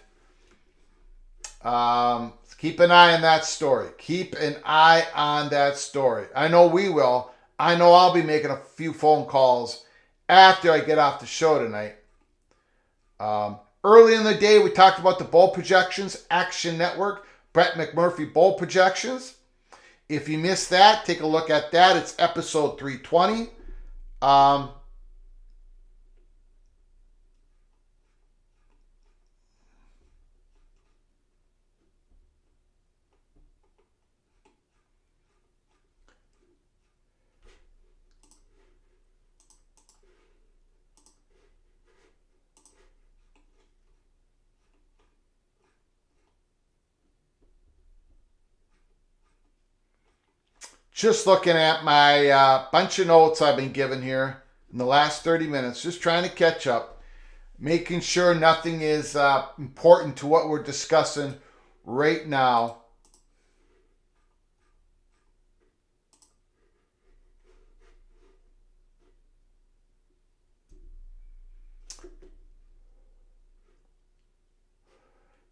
Keep an eye on that story. Keep an eye on that story. I know we will. I know I'll be making a few phone calls after I get off the show tonight. Early in the day, we talked about the bowl projections, Action Network, Brett McMurphy bowl projections. If you missed that, take a look at that. It's episode 320. Just looking at my bunch of notes I've been given here in the last 30 minutes, just trying to catch up, making sure nothing is important to what we're discussing right now.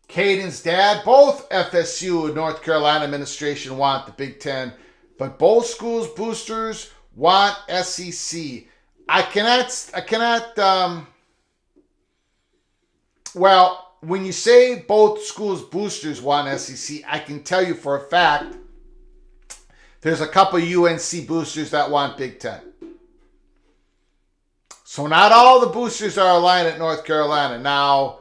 Caden's dad, both FSU and North Carolina administration want the Big Ten, but both schools' boosters want SEC. Well, when you say both schools' boosters want SEC, I can tell you for a fact there's a couple UNC boosters that want Big Ten. So not all the boosters are aligned at North Carolina. Now,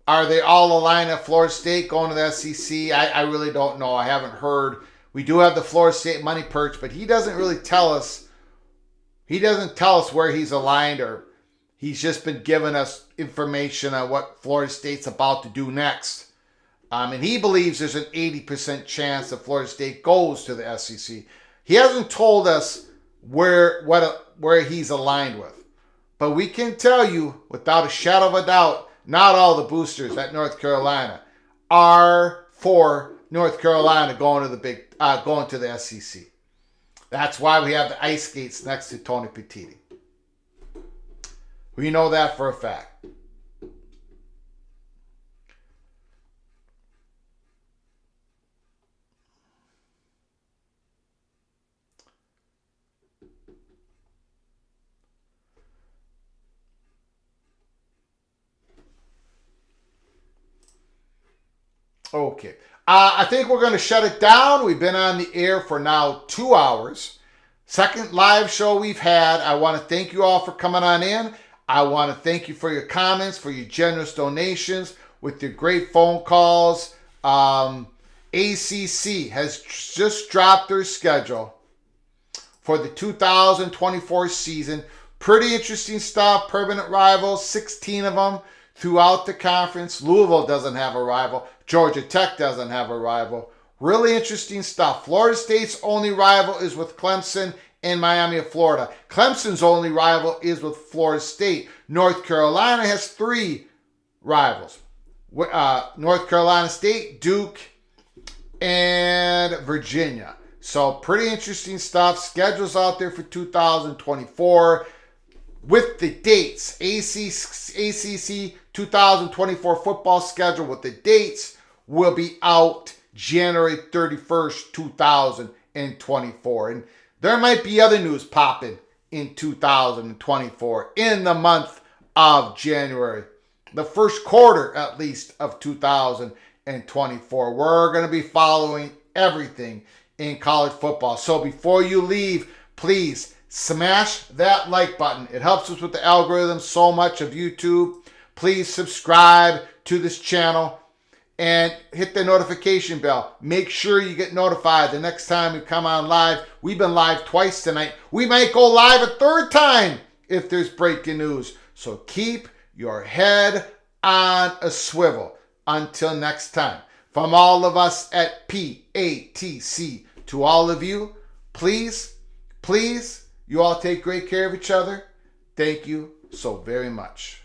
are they all aligned at Florida State going to the SEC? I really don't know. I haven't heard. We do have the Florida State money perch, but he doesn't really tell us. He doesn't tell us where he's aligned, or he's just been giving us information on what Florida State's about to do next. And he believes there's an 80% chance that Florida State goes to the SEC. He hasn't told us where he's aligned with. But we can tell you, without a shadow of a doubt, not all the boosters at North Carolina are for North Carolina going to the SEC. That's why we have the ice skates next to Tony Petitti. We know that for a fact. Okay. I think we're going to shut it down. We've been on the air for now 2 hours. Second live show we've had. I want to thank you all for coming on in. I want to thank you for your comments, for your generous donations, with your great phone calls. ACC has just dropped their schedule for the 2024 season. Pretty interesting stuff. Permanent rivals, 16 of them throughout the conference. Louisville doesn't have a rival. Georgia Tech doesn't have a rival. Really interesting stuff. Florida State's only rival is with Clemson and Miami of Florida. Clemson's only rival is with Florida State. North Carolina has 3 rivals. North Carolina State, Duke, and Virginia. So pretty interesting stuff. Schedules out there for 2024 with the dates. ACC 2024 football schedule with the dates will be out January 31st, 2024. And there might be other news popping in 2024 in the month of January. The first quarter, at least, of 2024. We're going to be following everything in college football. So before you leave, please smash that like button. It helps us with the algorithm so much of YouTube. Please subscribe to this channel and hit the notification bell. Make sure you get notified the next time we come on live. We've been live twice tonight. We might go live a third time if there's breaking news. So keep your head on a swivel. Until next time, from all of us at PATC to all of you, please, you all take great care of each other. Thank you so very much.